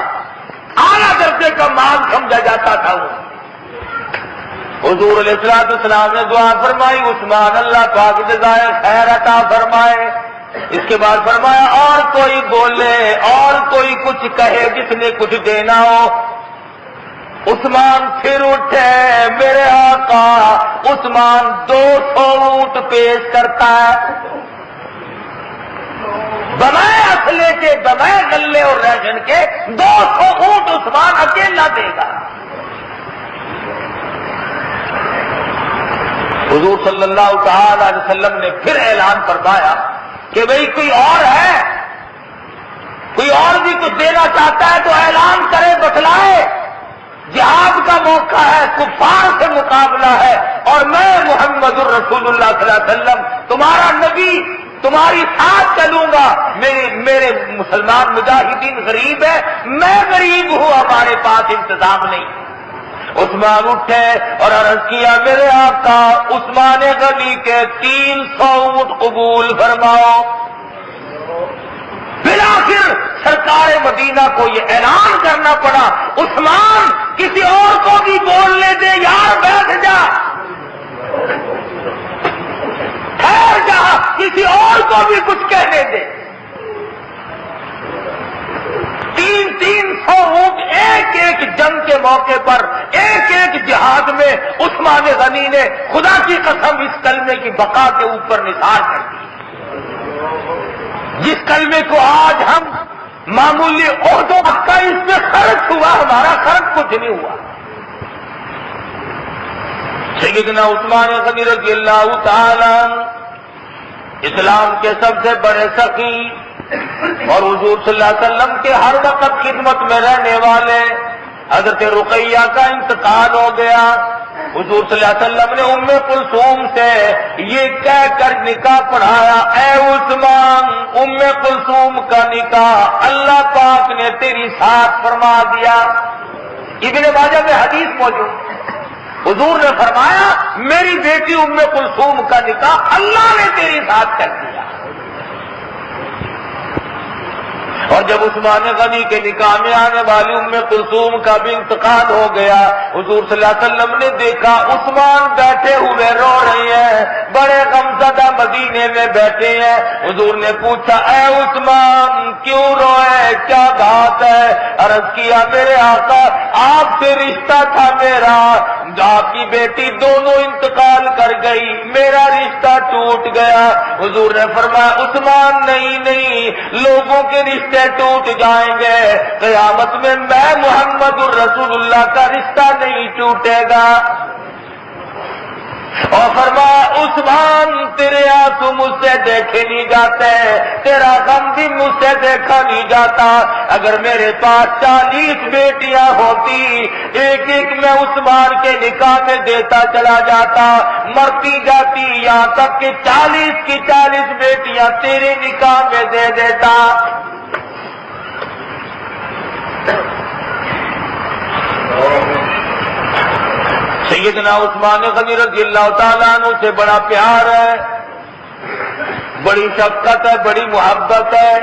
اعلیٰ درجے کا مال سمجھا جاتا تھا۔ وہ حضور علیہ السلام نے دعا فرمائی، عثمان اللہ پاک جزائے خیر عطا فرمائے۔ اس کے بعد فرمایا اور کوئی بولے اور کوئی کچھ کہے جس نے کچھ دینا ہو۔ عثمان پھر اٹھے، میرے آقا عثمان 200 اونٹ پیش کرتا ہے، بمائے اسلحے کے، بمائے غلے اور راشن کے 200 اونٹ عثمان اکیلا دے گا۔ حضور صلی اللہ تعالی علیہ وسلم نے پھر اعلان فرمایا کہ بھئی کوئی اور ہے، کوئی اور بھی کچھ دینا چاہتا ہے تو اعلان کرے، بتلائے، جہاد کا موقع ہے، کفار سے مقابلہ ہے، اور میں محمد الرسول اللہ صلی اللہ علیہ وسلم تمہارا نبی تمہاری ساتھ چلوں گا۔ میرے مسلمان مجاہدین غریب ہے، میں غریب ہوں، ہمارے پاس انتظام نہیں۔ عثمان اٹھے اور عرض کیا میرے آقا عثمان غنی کے 300 اونٹ قبول فرماؤ۔ بالآخر سرکار مدینہ کو یہ اعلان کرنا پڑا عثمان کسی اور کو بھی بولنے دے یار، بیٹھ جا، ٹھہر جا، کسی اور کو بھی کچھ کہنے دے۔ 300 اونٹ ایک ایک جنگ کے موقع پر، ایک ایک جہاد میں عثمان غنی نے خدا کی قسم اس کلمے کی بقا کے اوپر نثار کر دی، جس کلمے کو آج ہم معمولی عہدوں کا اس میں خرچ ہوا، ہمارا خرچ کچھ نہیں ہوا۔ سیدنا عثمان غنی رضی اللہ تعالی اسلام کے سب سے بڑے سخی اور حضور صلی اللہ علیہ وسلم کے ہر وقت خدمت میں رہنے والے حضرت رقیہ کا انتقال ہو گیا۔ حضور صلی اللہ علیہ وسلم نے ام کلثوم سے یہ کہہ کر نکاح پڑھایا، اے عثمان، ام کلثوم کا نکاح اللہ پاک نے تیری ساتھ فرما دیا۔ ابن ماجہ میں حدیث موجود، حضور نے فرمایا میری بیٹی ام کلثوم کا نکاح اللہ نے تیری ساتھ کر دیا۔ اور جب عثمان غنی کے نکاح میں آنے والی ام کلثوم کا بھی انتقال ہو گیا، حضور صلی اللہ علیہ وسلم نے دیکھا عثمان بیٹھے ہوئے رو رہے ہیں، بڑے غمزدہ مدینے میں بیٹھے ہیں۔ حضور نے پوچھا اے عثمان کیوں روئے، کیا بات ہے؟ عرض کیا میرے آقا آپ سے رشتہ تھا میرا، آپ کی بیٹی دونوں انتقال کر گئی، میرا رشتہ ٹوٹ گیا۔ حضور نے فرمایا عثمان نہیں، لوگوں کے رشتے ٹوٹ جائیں گے، قیامت میں محمد الرسول اللہ کا رشتہ نہیں ٹوٹے گا۔ اور فرمایا عثمان تیرے آنسو مجھ سے دیکھے نہیں جاتے، تیرا غم بھی مجھ سے دیکھا نہیں جاتا۔ اگر میرے پاس 40 بیٹیاں ہوتی، ایک ایک میں عثمان کے نکاح میں دیتا چلا جاتا، مرتی جاتی یہاں تک کہ 40 کی 40 بیٹیاں تیرے نکاح میں دے دیتا۔ سیدنا عثمان غنی رضی اللہ تعالیٰ عنہ سے بڑا پیار ہے، بڑی شفقت ہے، بڑی محبت ہے۔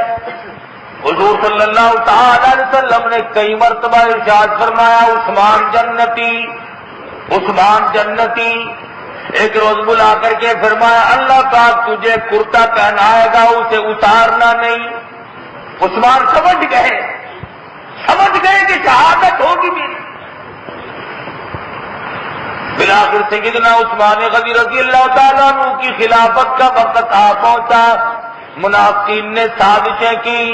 حضور صلی اللہ تعالی علیہ وسلم نے کئی مرتبہ ارشاد فرمایا عثمان جنتی، عثمان جنتی۔ ایک روز بلا کر کے فرمایا اللہ پاک تجھے کرتا پہنائے گا، اسے اتارنا نہیں۔ عثمان سمجھ گئے کہ شہادت ہوگی بھی۔ بالآخر سیدنا عثمان غنی رضی اللہ تعالیٰ عنہ کی خلافت کا وقت آ پہنچا، منافقین نے سازشیں کی،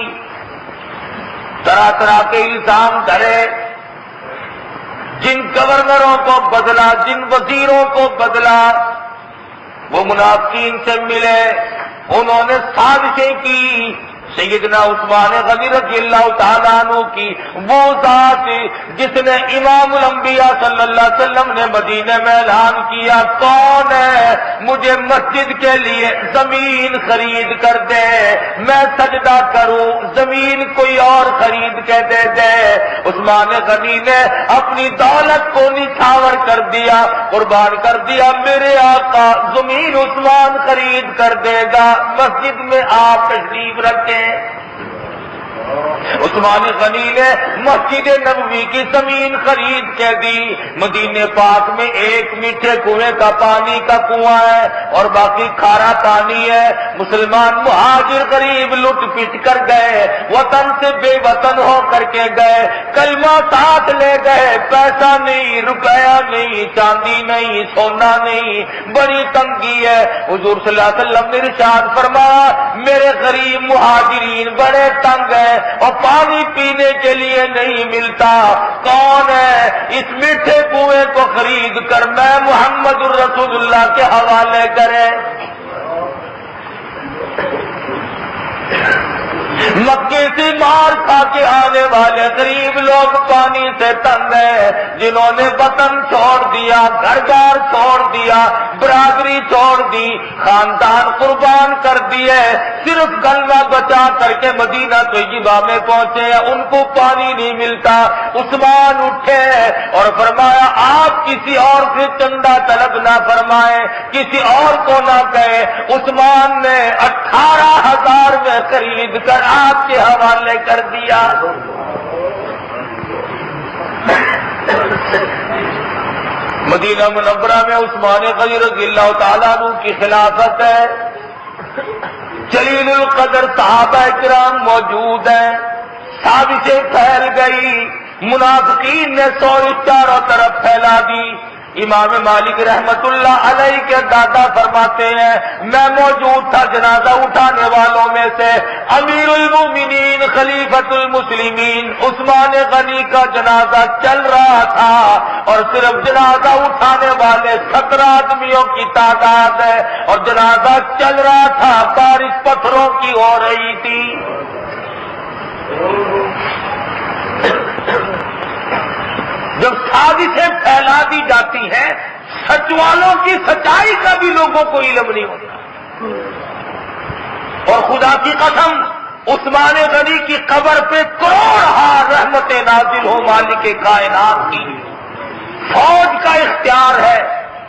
طرح طرح کے الزام دھرے، جن گورنروں کو بدلا، جن وزیروں کو بدلا، وہ منافقین سے ملے، انہوں نے سازشیں کی۔ سیدنا عثمان غنی رضی اللہ تعالیٰ عنہ کی وہ ذات جس نے امام الانبیاء صلی اللہ علیہ وسلم نے مدینے میں اعلان کیا کون ہے مجھے مسجد کے لیے زمین خرید کر دے، میں سجدہ کروں، زمین کوئی اور خرید کے دے دے۔ عثمان غنی نے اپنی دولت کو نچھاور کر دیا، قربان کر دیا، میرے آقا زمین عثمان خرید کر دے گا، مسجد میں آپ تشریف رکھیں۔ عثمان غنی نے مسجد نبوی کی زمین خرید کے دی۔ مدینے پاک میں ایک میٹھے کنویں کا پانی کا کنواں ہے اور باقی کھارا پانی ہے۔ مسلمان مہاجر غریب لٹ پٹ کر گئے، وطن سے بے وطن ہو کر کے گئے، کلمہ ساتھ لے گئے، پیسہ نہیں، روپیہ نہیں، چاندی نہیں، سونا نہیں، بڑی تنگی ہے۔ حضور صلی اللہ علیہ وسلم نے ارشاد فرمایا میرے غریب مہاجرین بڑے تنگ ہیں اور پانی پینے کے لیے نہیں ملتا، کون ہے اس میٹھے کنویں کو خرید کر میں محمد الرسول اللہ کے حوالے کرے۔ مکے سے مار کھا کے آنے والے غریب لوگ پانی سے تنگ ہیں، جنہوں نے وطن چھوڑ دیا، گھر بار چھوڑ دیا، برادری زندگی چھوڑ دی، خاندان قربان کر دیے، صرف گلہ بچا کر کے مدینہ طیبہ میں پہنچے ہیں، ان کو پانی نہیں ملتا۔ عثمان اٹھے اور فرمایا آپ کسی اور سے چندہ طلب نہ فرمائیں، کسی اور کو نہ کہیں۔ عثمان نے 18,000 میں خرید کر آپ کے حوالے کر دیا۔ مدینہ منورہ میں عثمان غنی رضی اللہ تعالیٰ عنہ کی خلافت ہے، جلیل القدر صحابہ کرام موجود ہیں، سازشیں پھیل گئی، منافقین نے سوچ چاروں طرف پھیلا دی۔ امام مالک رحمت اللہ علیہ کے دادا فرماتے ہیں میں موجود تھا جنازہ اٹھانے والوں میں سے، امیر المومنین خلیفۃ المسلمین عثمان غنی کا جنازہ چل رہا تھا، اور صرف جنازہ اٹھانے والے 17 آدمیوں کی تعداد ہے، اور جنازہ چل رہا تھا، بارش پتھروں کی ہو رہی تھی۔ جب سازشیں پھیلا دی جاتی ہیں، سچ والوں کی سچائی کا بھی لوگوں کو علم نہیں ہوتا، اور خدا کی قسم عثمان غنی کی قبر پہ کروڑ رحمتیں نازل ہو مالک کائنات کی۔ فوج کا اختیار ہے،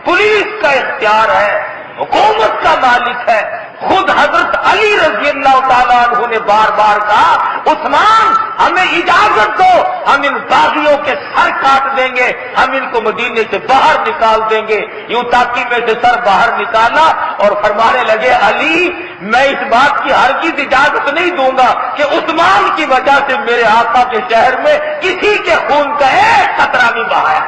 پولیس کا اختیار ہے، حکومت کا مالک ہے۔ خود حضرت علی رضی اللہ تعالیٰ عنہ نے بار بار کہا عثمان ہمیں اجازت دو، ہم ان باغیوں کے سر کاٹ دیں گے، ہم ان کو مدینے سے باہر نکال دیں گے۔ یوں تاکی میں سے سر باہر نکالا اور فرمانے لگے علی میں اس بات کی ہرگز اجازت نہیں دوں گا کہ عثمان کی وجہ سے میرے آقا کے شہر میں کسی کے خون کا ایک قطرہ بھی بہایا۔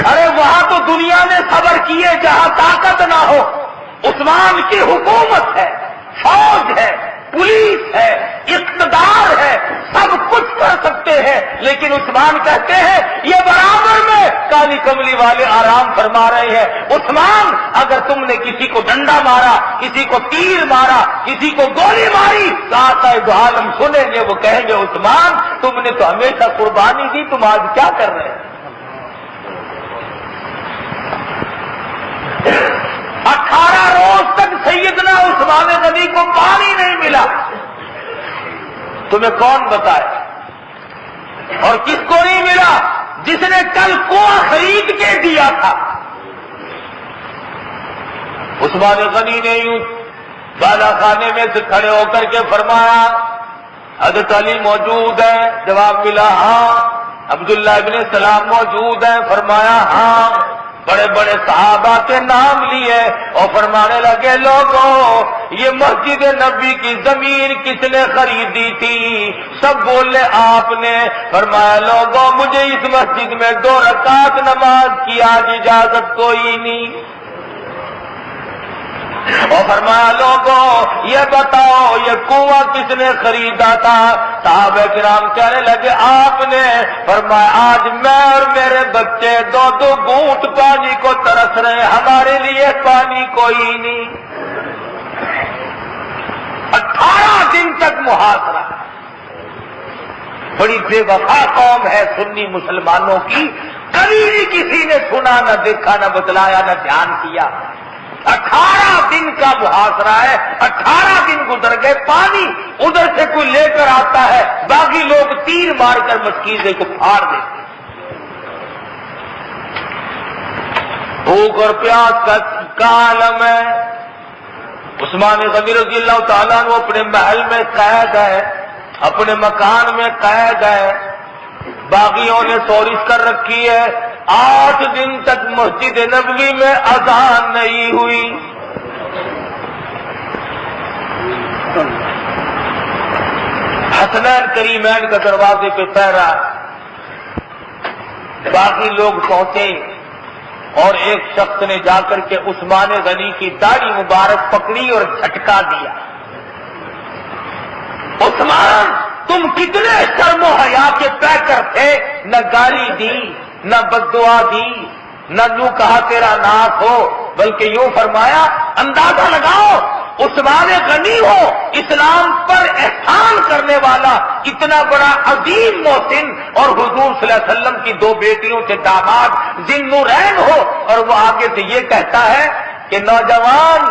ارے وہاں تو دنیا نے صبر کیے جہاں طاقت نہ ہو، عثمان کی حکومت ہے، فوج ہے، پولیس ہے، اقتدار ہے، سب کچھ کر سکتے ہیں، لیکن عثمان کہتے ہیں یہ برابر میں کالی کملی والے آرام فرما رہے ہیں۔ عثمان اگر تم نے کسی کو ڈنڈا مارا، کسی کو تیر مارا، کسی کو گولی ماری تو آقا دو عالم سنیں گے، وہ کہیں گے عثمان تم نے تو ہمیشہ قربانی دی، تم آج کیا کر رہے ہیں؟ 18 روز تک سیدنا عثمان غنی کو پانی نہیں ملا۔ تمہیں کون بتائے؟ اور کس کو نہیں ملا؟ جس نے کل کنواں خرید کے دیا تھا۔ عثمان غنی نے یوں بالا خانے میں سے کھڑے ہو کر کے فرمایا حضرت علی موجود ہے؟ جواب ملا ہاں۔ عبداللہ ابن سلام موجود ہیں؟ فرمایا ہاں۔ بڑے بڑے صحابہ کے نام لیے اور فرمانے لگے لوگوں یہ مسجد نبی کی زمین کس نے خریدی تھی؟ سب بولے آپ نے۔ فرمایا لوگوں مجھے اس مسجد میں 2 رکعت نماز کی آج اجازت کوئی نہیں۔ اور فرمایا لوگوں یہ بتاؤ یہ کنواں کس نے خریدا تھا؟ صحابہ کرام کہنے لگے آپ نے۔ فرمایا آج میں اور میرے بچے 2 گھونٹ پانی کو ترس رہے ہیں، ہمارے لیے پانی کوئی نہیں۔ 18 دن تک محاصرہ۔ بڑی بے وفا قوم ہے سنی مسلمانوں کی، کبھی بھی کسی نے سنا نہ دیکھا نہ بتلایا نہ دھیان کیا۔ 18 دن کا محاصرہ ہے، 18 دن گزر گئے، پانی ادھر سے کوئی لے کر آتا ہے، باقی لوگ تیر مار کر مشکیزے کو پھاڑ دیتے۔ بھوک اور پیاس کا عالم ہے۔ عثمان غنی رضی اللہ تعالیٰ عنہ اپنے محل میں قید ہے، اپنے مکان میں قید ہے، باغیوں نے سورش کر رکھی ہے۔ 8 دن تک مسجد نبوی میں اذان نہیں ہوئی۔ حسنین کریمین کا دروازے پہ پہرا، باقی لوگ پہنچے اور ایک شخص نے جا کر کے عثمان غنی کی داڑھی مبارک پکڑی اور جھٹکا دیا۔ عثمان تم کتنے شرم و حیا کے پیکر تھے، نہ گالی دی نہ بددعا دی نہ یوں کہا تیرا ناس ہو، بلکہ یوں فرمایا اندازہ لگاؤ عثمان غنی ہو، اسلام پر احسان کرنے والا اتنا بڑا عظیم محسن، اور حضور صلی اللہ علیہ وسلم کی دو بیٹیوں سے داماد ذی النورین ہو، اور وہ آگے سے یہ کہتا ہے کہ نوجوان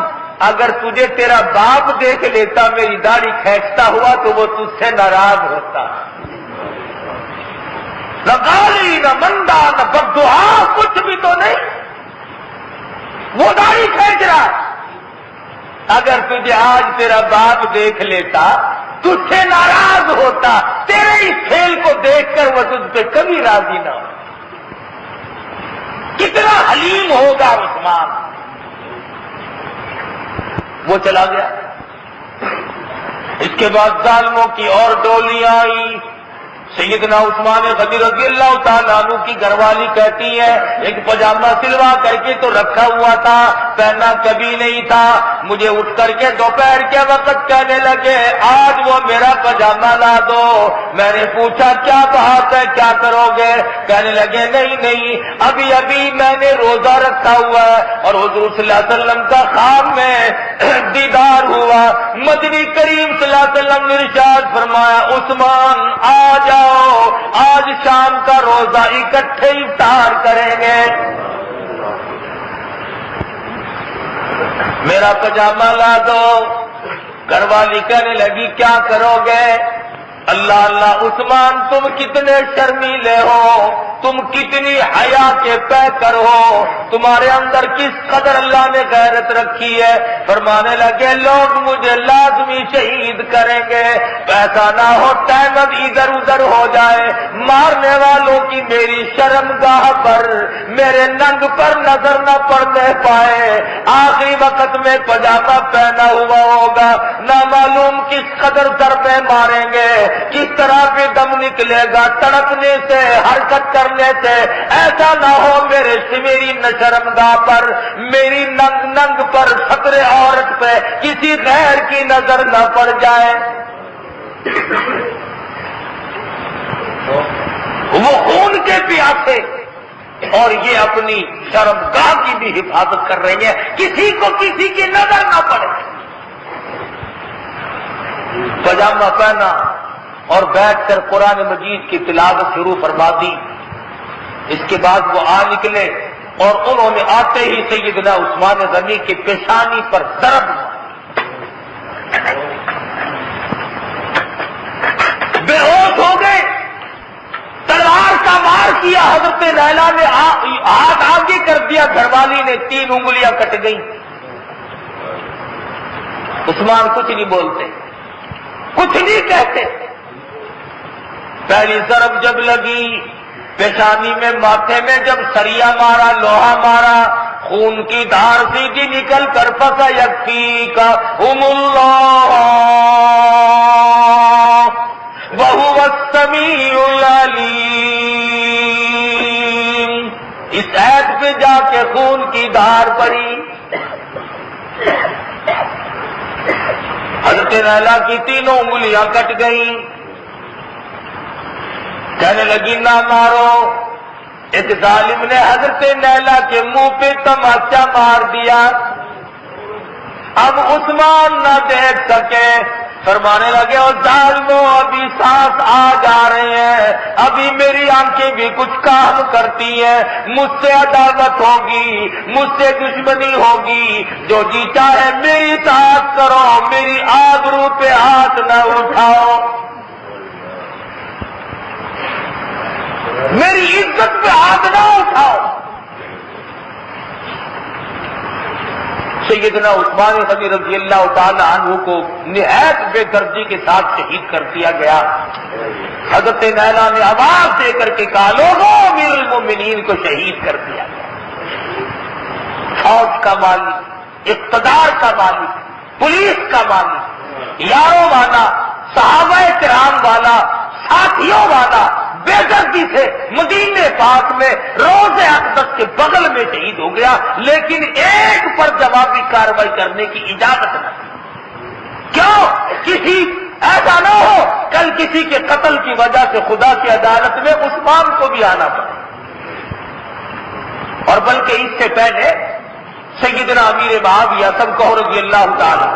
اگر تجھے تیرا باپ دیکھ لیتا میری داڑھی کھینچتا ہوا تو وہ تجھ سے ناراض ہوتا، نہ گالی نہ مندا نہ بددعا، کچھ بھی تو نہیں، وہ داڑھی کھینچ رہا ہے۔ اگر تجھے آج تیرا باپ دیکھ لیتا تجھ سے ناراض ہوتا، تیرے اس کھیل کو دیکھ کر وہ تجھ پہ کبھی راضی نہ ہو۔ کتنا حلیم ہوگا عثمان۔ وہ چلا گیا۔ اس کے بعد ظالموں کی اور ڈولیاں آئی۔ سیدنا عثمان غنی رضی اللہ تعالیٰ عنہ کی گھر والی کہتی ہے ایک پاجامہ سلوا کر کے تو رکھا ہوا تھا، پہنا کبھی نہیں تھا، مجھے اٹھ کر کے دوپہر کے وقت کہنے لگے آج وہ میرا پاجامہ لا دو۔ میں نے پوچھا کیا بات ہے، کیا کرو گے؟ کہنے لگے نہیں ابھی ابھی میں نے روزہ رکھا ہوا ہے اور حضور صلی اللہ علیہ وسلم کا خواب میں دیدار ہوا۔ مدنی کریم صلی اللہ علیہ وسلم نے ارشاد فرمایا عثمان آ جاؤ، آج شام کا روزہ اکٹھے افطار کریں گے۔ میرا پاجامہ لا دو۔ گھر والی کہنے لگی کیا کرو گے؟ اللہ اللہ عثمان تم کتنے شرمیلے ہو، تم کتنی حیا کے پیکر ہو، تمہارے اندر کس قدر اللہ نے غیرت رکھی ہے۔ فرمانے لگے لوگ مجھے لازمی شہید کریں گے، ایسا نہ ہو تہمت ادھر ادھر ہو جائے، مارنے والوں کی میری شرمگاہ پر میرے ننگ پر نظر نہ پڑنے پائے۔ آخری وقت میں پاجامہ پہنا ہوا ہوگا، نہ معلوم کس قدر ضربے ماریں گے، کس طرح پہ دم نکلے گا، تڑپنے سے حرکت کرنے سے، ایسا نہ ہو میری شرمگاہ پر میری ننگ پر ستر عورت پہ کسی غیر کی نظر نہ پڑ جائے۔ وہ خون کے پیاسے اور یہ اپنی شرمگاہ کی بھی حفاظت کر رہی ہے، کسی کو کسی کی نظر نہ پڑے۔ پاجامہ پہنا اور بیٹھ کر قرآن مجید کی تلاوت شروع فرما دی۔ اس کے بعد وہ آ نکلے اور انہوں نے آتے ہی سیدنا عثمان غنی کی پیشانی پر ضرب بے ہوش ہو گئے، تلوار کا وار کیا، حضرت لیلا نے ہاتھ آگے کر دیا، گھر والی نے 3 انگلیاں کٹ گئیں۔ عثمان کچھ نہیں بولتے، کچھ نہیں کہتے۔ پہلی ضرب جب لگی پیشانی میں، ماتھے میں جب سریا مارا، لوہا مارا، خون کی دھار سیدھی نکل کر پھنسا۔ یکفیکہم اللہ وہو السمیع العلیم۔ اس عید پہ جا کے خون کی دھار پڑی۔ حضرت لیلا کی 3 انگلیاں کٹ گئیں۔ کہنے لگی نہ مارو۔ ایک ظالم نے حضرت لیلا کے منہ پہ تماچا مار دیا۔ اب عثمان نہ دیکھ سکے، فرمانے لگے اور ظالموں ابھی سانس آ جا رہے ہیں، ابھی میری آنکھیں بھی کچھ کام کرتی ہیں، مجھ سے عداوت ہوگی، مجھ سے دشمنی ہوگی، جو جی چاہے میری اطاعت کرو، میری آبرو پہ ہاتھ نہ اٹھاؤ، میری عزت پہ ہاتھ نہ اٹھاؤ۔ سیدنا عثمان غنی رضی اللہ تعالی عنہ کو نہایت بے دردی کے ساتھ شہید کر دیا گیا۔ حضرت لیلا نے آواز دے کر کے کہا لوگوں امیر المومنین کو شہید کر دیا گیا۔ فوج کا مالک، اقتدار کا مالک، پولیس کا مالک، یاروں والا، صحابہ کرام والا، ساتھیوں والا بے دردی سے مدینے پاک میں روضہ اقدس کے بغل میں شہید ہو گیا، لیکن ایک پر جوابی کارروائی کرنے کی اجازت نہ دی۔ کیوں؟ کسی ایسا نہ ہو کل کسی کے قتل کی وجہ سے خدا کی عدالت میں عثمان کو بھی آنا پڑے۔ اور بلکہ اس سے پہلے سیدنا امیر معاویہ سب کو رضی اللہ تعالی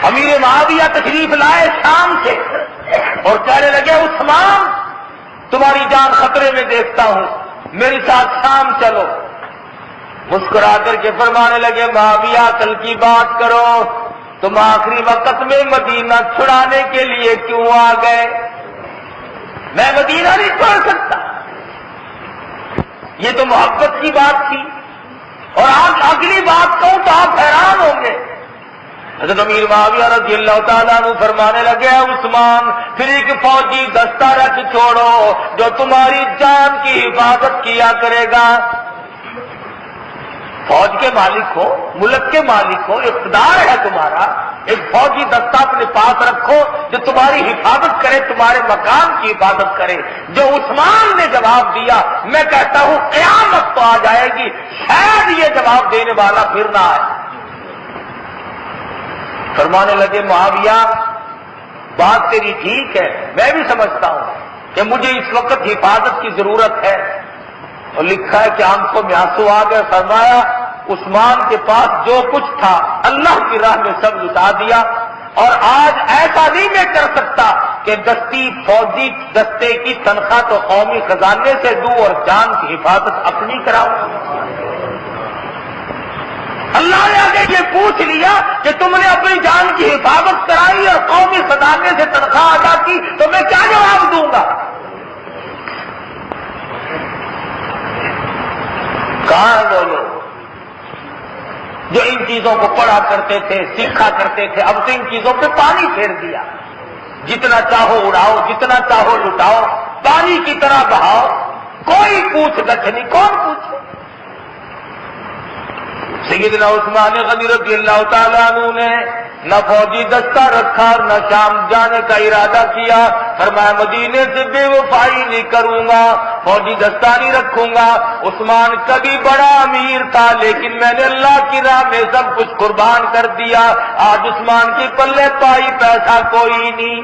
امیر معاویہ تشریف لائے شام سے اور کہنے لگے عثمان تمہاری جان خطرے میں دیکھتا ہوں، میرے ساتھ شام چلو۔ مسکرا کر کے فرمانے لگے معاویہ کل کی بات کرو، تم آخری وقت میں مدینہ چھڑانے کے لیے کیوں آ گئے؟ میں مدینہ نہیں چھوڑ سکتا، یہ تو محبت کی بات تھی، اور آج اگلی بات کہوں تو آپ حیران ہوں گے۔ حضرت امیر معاویہ رضی اللہ تعالیٰ عنہ فرمانے لگے عثمان پھر ایک فوجی دستہ رکھ چھوڑو جو تمہاری جان کی حفاظت کیا کرے گا۔ فوج کے مالک ہو، ملک کے مالک ہو، اقتدار ہے تمہارا، ایک فوجی دستہ اپنے پاس رکھو جو تمہاری حفاظت کرے، تمہارے مکان کی حفاظت کرے۔ جو عثمان نے جواب دیا میں کہتا ہوں قیامت تو آ جائے گی، شاید یہ جواب دینے والا پھر نہ آئے۔ فرمانے لگے معاویہ بات تیری ٹھیک ہے، میں بھی سمجھتا ہوں کہ مجھے اس وقت حفاظت کی ضرورت ہے، اور لکھا ہے کہ آنکھوں میں آنسو آ گئے۔ فرمایا عثمان کے پاس جو کچھ تھا اللہ کی راہ میں سب لٹا دیا، اور آج ایسا نہیں میں کر سکتا کہ دستی فوجی دستے کی تنخواہ تو قومی خزانے سے دوں اور جان کی حفاظت اپنی کراؤں۔ اللہ نے آگے یہ پوچھ لیا کہ تم نے اپنی جان کی حفاظت کرائی اور قومی خزانے سے تنخواہ ادا کی تو میں کیا جواب دوں گا؟ کہاں ہیں وہ لوگ جو ان چیزوں کو پڑھا کرتے تھے، سیکھا کرتے تھے؟ اب تو ان چیزوں پہ پانی پھیر دیا، جتنا چاہو اڑاؤ، جتنا چاہو لٹاؤ، پانی کی طرح بہاؤ، کوئی پوچھ گچھ نہیں، کون پوچھے؟ سیدنا عثمان غنی رضی اللہ تعالیٰ عنہ نے نہ فوجی دستہ رکھا اور نہ شام جانے کا ارادہ کیا۔ فرمایا مدینے سے بے وفائی نہیں کروں گا، فوجی دستہ نہیں رکھوں گا۔ عثمان کبھی بڑا امیر تھا لیکن میں نے اللہ کی راہ میں سب کچھ قربان کر دیا۔ آج عثمان کی پلے پائی پیسہ کوئی نہیں۔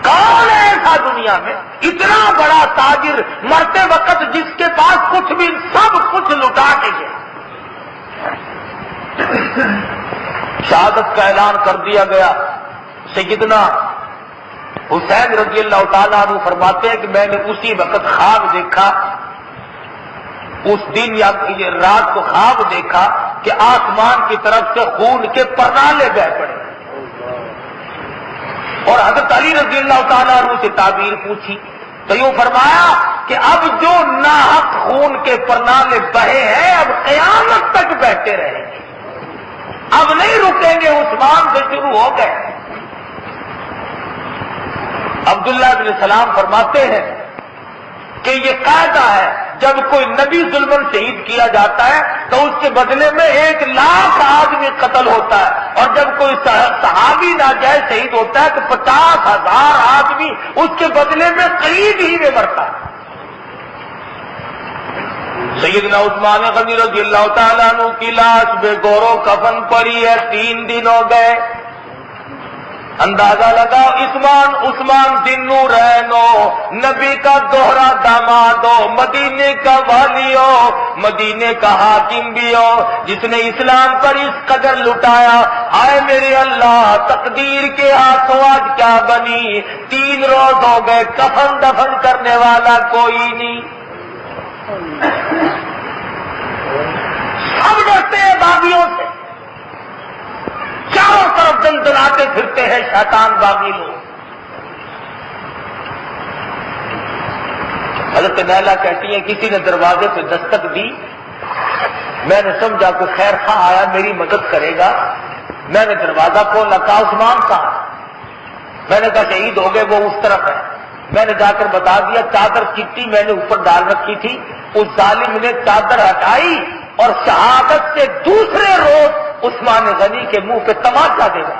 کون ہے ایسا دنیا میں اتنا بڑا تاجر مرتے وقت جس کے پاس کچھ بھی سب کچھ لٹا کے گیا؟ شہادت کا اعلان کر دیا گیا۔ سیدنا حسین رضی اللہ تعالیٰ عنہ فرماتے ہیں کہ میں نے اسی وقت خواب دیکھا، اس دن یا رات کو خواب دیکھا کہ آسمان کی طرف سے خون کے پرنالے بہہ پڑے، اور حضرت علی رضی اللہ تعالیٰ عنہ سے تعبیر پوچھی تو یوں فرمایا کہ اب جو ناحق خون کے پرنالے بہے ہیں اب قیامت تک بہتے رہیں گے، اب نہیں رکیں گے، عثمان سے شروع ہو گئے۔ عبداللہ بن سلام فرماتے ہیں کہ یہ قاعدہ ہے جب کوئی نبی ظلمن شہید کیا جاتا ہے تو اس کے بدلے میں 1,00,000 آدمی قتل ہوتا ہے، اور جب کوئی صحابی ناجائز شہید ہوتا ہے تو 50,000 آدمی اس کے بدلے میں قریب ہی میں مرتا ہے۔ سیدنا عثمان غنی رضی اللہ تعالیٰ عنہ کی لاش بے گور و کفن پڑی ہے، 3 دن ہو گئے۔ اندازہ لگاؤ عثمان ذو رہنو، نبی کا دوہرا داماد ہو، مدینے کا والی ہو، مدینے کا حاکم بھی ہو، جس نے اسلام پر اس قدر لٹایا۔ آئے میرے اللہ، تقدیر کے ہاتھوں آج کیا بنی؟ 3 روز ہو گئے، کفن دفن کرنے والا کوئی نہیں۔ سب ڈرتے ہیں باغیوں سے، چاروں طرف دندناتے پھرتے ہیں شیطان باغی لوگ۔ حضرت نیلا کہتی ہیں کسی نے دروازے پہ دستک دی، میں نے سمجھا کہ خیر خواہ آیا میری مدد کرے گا، میں نے دروازہ کھولا، کہا عثمان کہاں؟ میں نے کہا شہید ہو گئے، وہ اس طرف ہے۔ میں نے جا کر بتا دیا، چادر چٹی میں نے اوپر ڈال رکھی تھی، اس ظالم نے چادر ہٹائی اور شہادت سے دوسرے روز عثمان غنی کے منہ پہ تماچا دے گا۔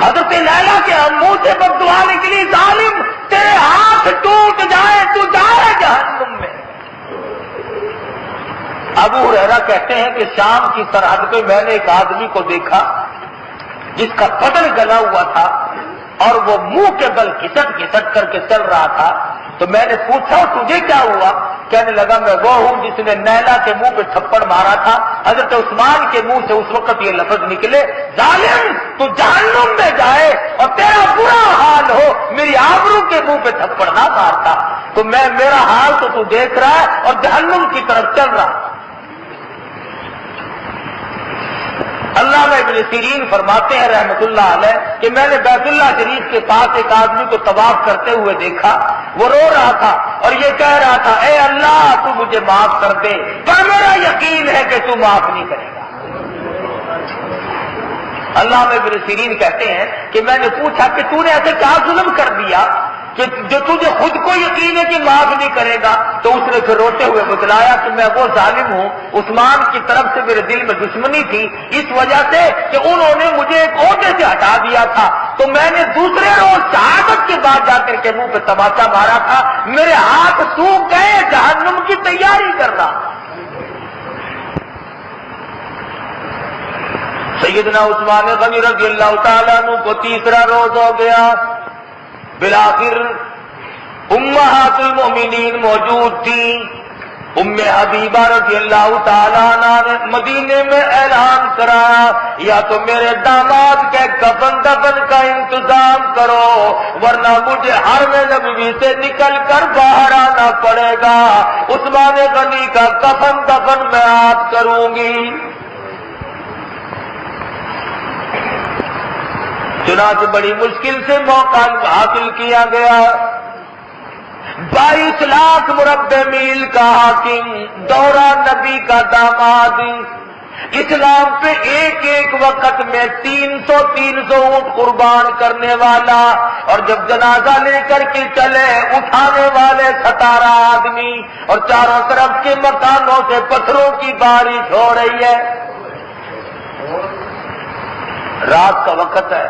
حضرت لیلا کے منہ سے بددعا نکلی، ظالم تیرے ہاتھ ٹوٹ جائے تو جائے جہنم میں۔ ابو ہریرہ کہتے ہیں کہ شام کی سرحد پہ میں نے ایک آدمی کو دیکھا جس کا بدن گلا ہوا تھا، اور وہ منہ کے بل گھسٹ گھسٹ کر کے چل رہا تھا. تو میں نے پوچھا تجھے کیا ہوا؟ کہنے لگا میں وہ ہوں جس نے نیلا کے منہ پہ تھپڑ مارا تھا. حضرت عثمان کے منہ سے اس وقت یہ لفظ نکلے، ظالم تو جہنم میں جائے اور تیرا برا حال ہو، میری آبرو کے منہ پہ تھپڑ نہ مارتا. تو میرا حال تو دیکھ رہا ہے اور جہنم کی طرف چل رہا. علامہ ابن سیرین فرماتے ہیں رحمت اللہ علیہ کہ میں نے بیت اللہ شریف کے پاس ایک آدمی کو طواف کرتے ہوئے دیکھا، وہ رو رہا تھا اور یہ کہہ رہا تھا اے اللہ تو مجھے معاف کر دے، پر میرا یقین ہے کہ تو معاف نہیں کرے گا. علامہ ابن سیرین کہتے ہیں کہ میں نے پوچھا کہ تو نے ایسے کیا ظلم کر دیا کہ جو تجھے خود کو یقین ہے کہ معاف نہیں کرے گا؟ تو اس نے پھر روتے ہوئے بتلایا کہ میں وہ ظالم ہوں، عثمان کی طرف سے میرے دل میں دشمنی تھی اس وجہ سے کہ انہوں نے مجھے ایک عہدے سے ہٹا دیا تھا، تو میں نے دوسرے روز شہادت کے بعد جا کر کے منہ پہ تماچا مارا تھا، میرے ہاتھ سوکھ گئے، جہنم کی تیاری کر رہا. سیدنا عثمان غنی رضی اللہ تعالیٰ عنہ کو تیسرا روز ہو گیا. بالآخر امہات المومنین موجود تھی. ام حبیبہ رضی اللہ تعالیٰ عنہ نے مدینے میں اعلان کرایا یا تو میرے داماد کے کفن دفن کا انتظام کرو ورنہ مجھے حرم نبوی سے نکل کر باہر آنا پڑے گا. عثمان غنی کا کفن دفن میں آپ کروں گی. چنانچہ بڑی مشکل سے موقع حاصل کیا گیا. 22 لاکھ مربع میل کا حاکم، دورہ نبی کا داماد، اسلام پہ ایک ایک وقت میں 300 اونٹ قربان کرنے والا، اور جب جنازہ لے کر کے چلے اٹھانے والے 17 آدمی، اور چاروں طرف کے مکانوں سے پتھروں کی بارش ہو رہی ہے. رات کا وقت ہے،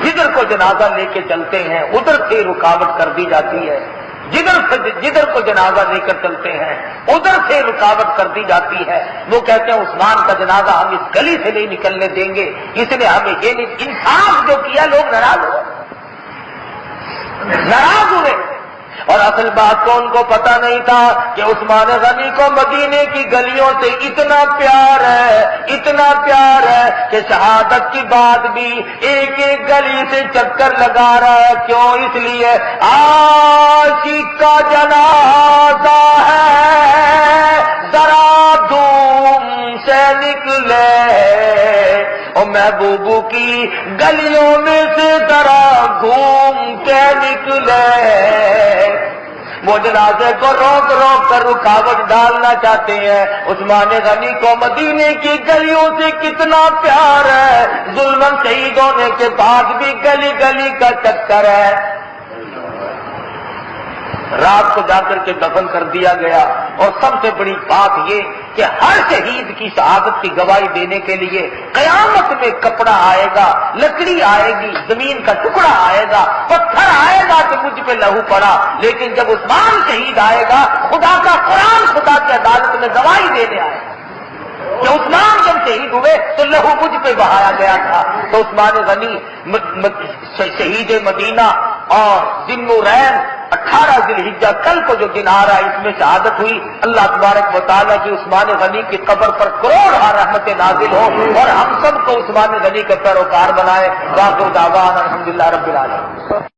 جدھر کو جنازہ لے کے چلتے ہیں ادھر سے رکاوٹ کر دی جاتی ہے، جدھر کو جنازہ لے کر چلتے ہیں ادھر سے رکاوٹ کر دی جاتی ہے. وہ کہتے ہیں عثمان کا جنازہ ہم اس گلی سے نہیں نکلنے دیں گے، اس نے ہمیں یہ نہیں. انصاف جو کیا لوگ ناراض ہوئے. اور اصل بات کو ان کو پتا نہیں تھا کہ عثمان غنی کو مدینے کی گلیوں سے اتنا پیار ہے کہ شہادت کی بعد بھی ایک ایک گلی سے چکر لگا رہا ہے. کیوں؟ اس لیے عاشق کا جنازہ ہے ذرا دھوم سے نکلے، اور محبوبوں کی گلیوں میں سے ذرا گھوم کے نکلے. وہ جنازے کو روک روک کر رکاوٹ ڈالنا چاہتے ہیں. عثمان غنی کو مدینے کی گلیوں سے کتنا پیار ہے، ظلمن شہید ہونے کے بعد بھی گلی گلی کا چکر ہے. رات کو جا کر کے دفن کر دیا گیا. اور سب سے بڑی بات یہ کہ ہر شہید کی شہادت کی گواہی دینے کے لیے قیامت میں کپڑا آئے گا، لکڑی آئے گی، زمین کا ٹکڑا آئے گا، پتھر آئے گا کہ مجھ پہ لہو پڑا. لیکن جب عثمان شہید آئے گا، خدا کا قرآن خدا کی عدالت میں گواہی دینے آئے گا کہ عثمان جب شہید ہوئے تو لہو مجھ پہ بہایا گیا تھا. تو عثمان غنی شہید مدینہ اور ذی النورین 18 ذی الحجہ کل کو جو دن آ رہا ہے اس میں شہادت ہوئی. اللہ تبارک و تعالیٰ کی عثمان غنی کی قبر پر کروڑ رحمتیں نازل ہو اور ہم سب کو عثمان غنی کے پیروکار بنائے. واخر دعوانا الحمدللہ رب العالمین.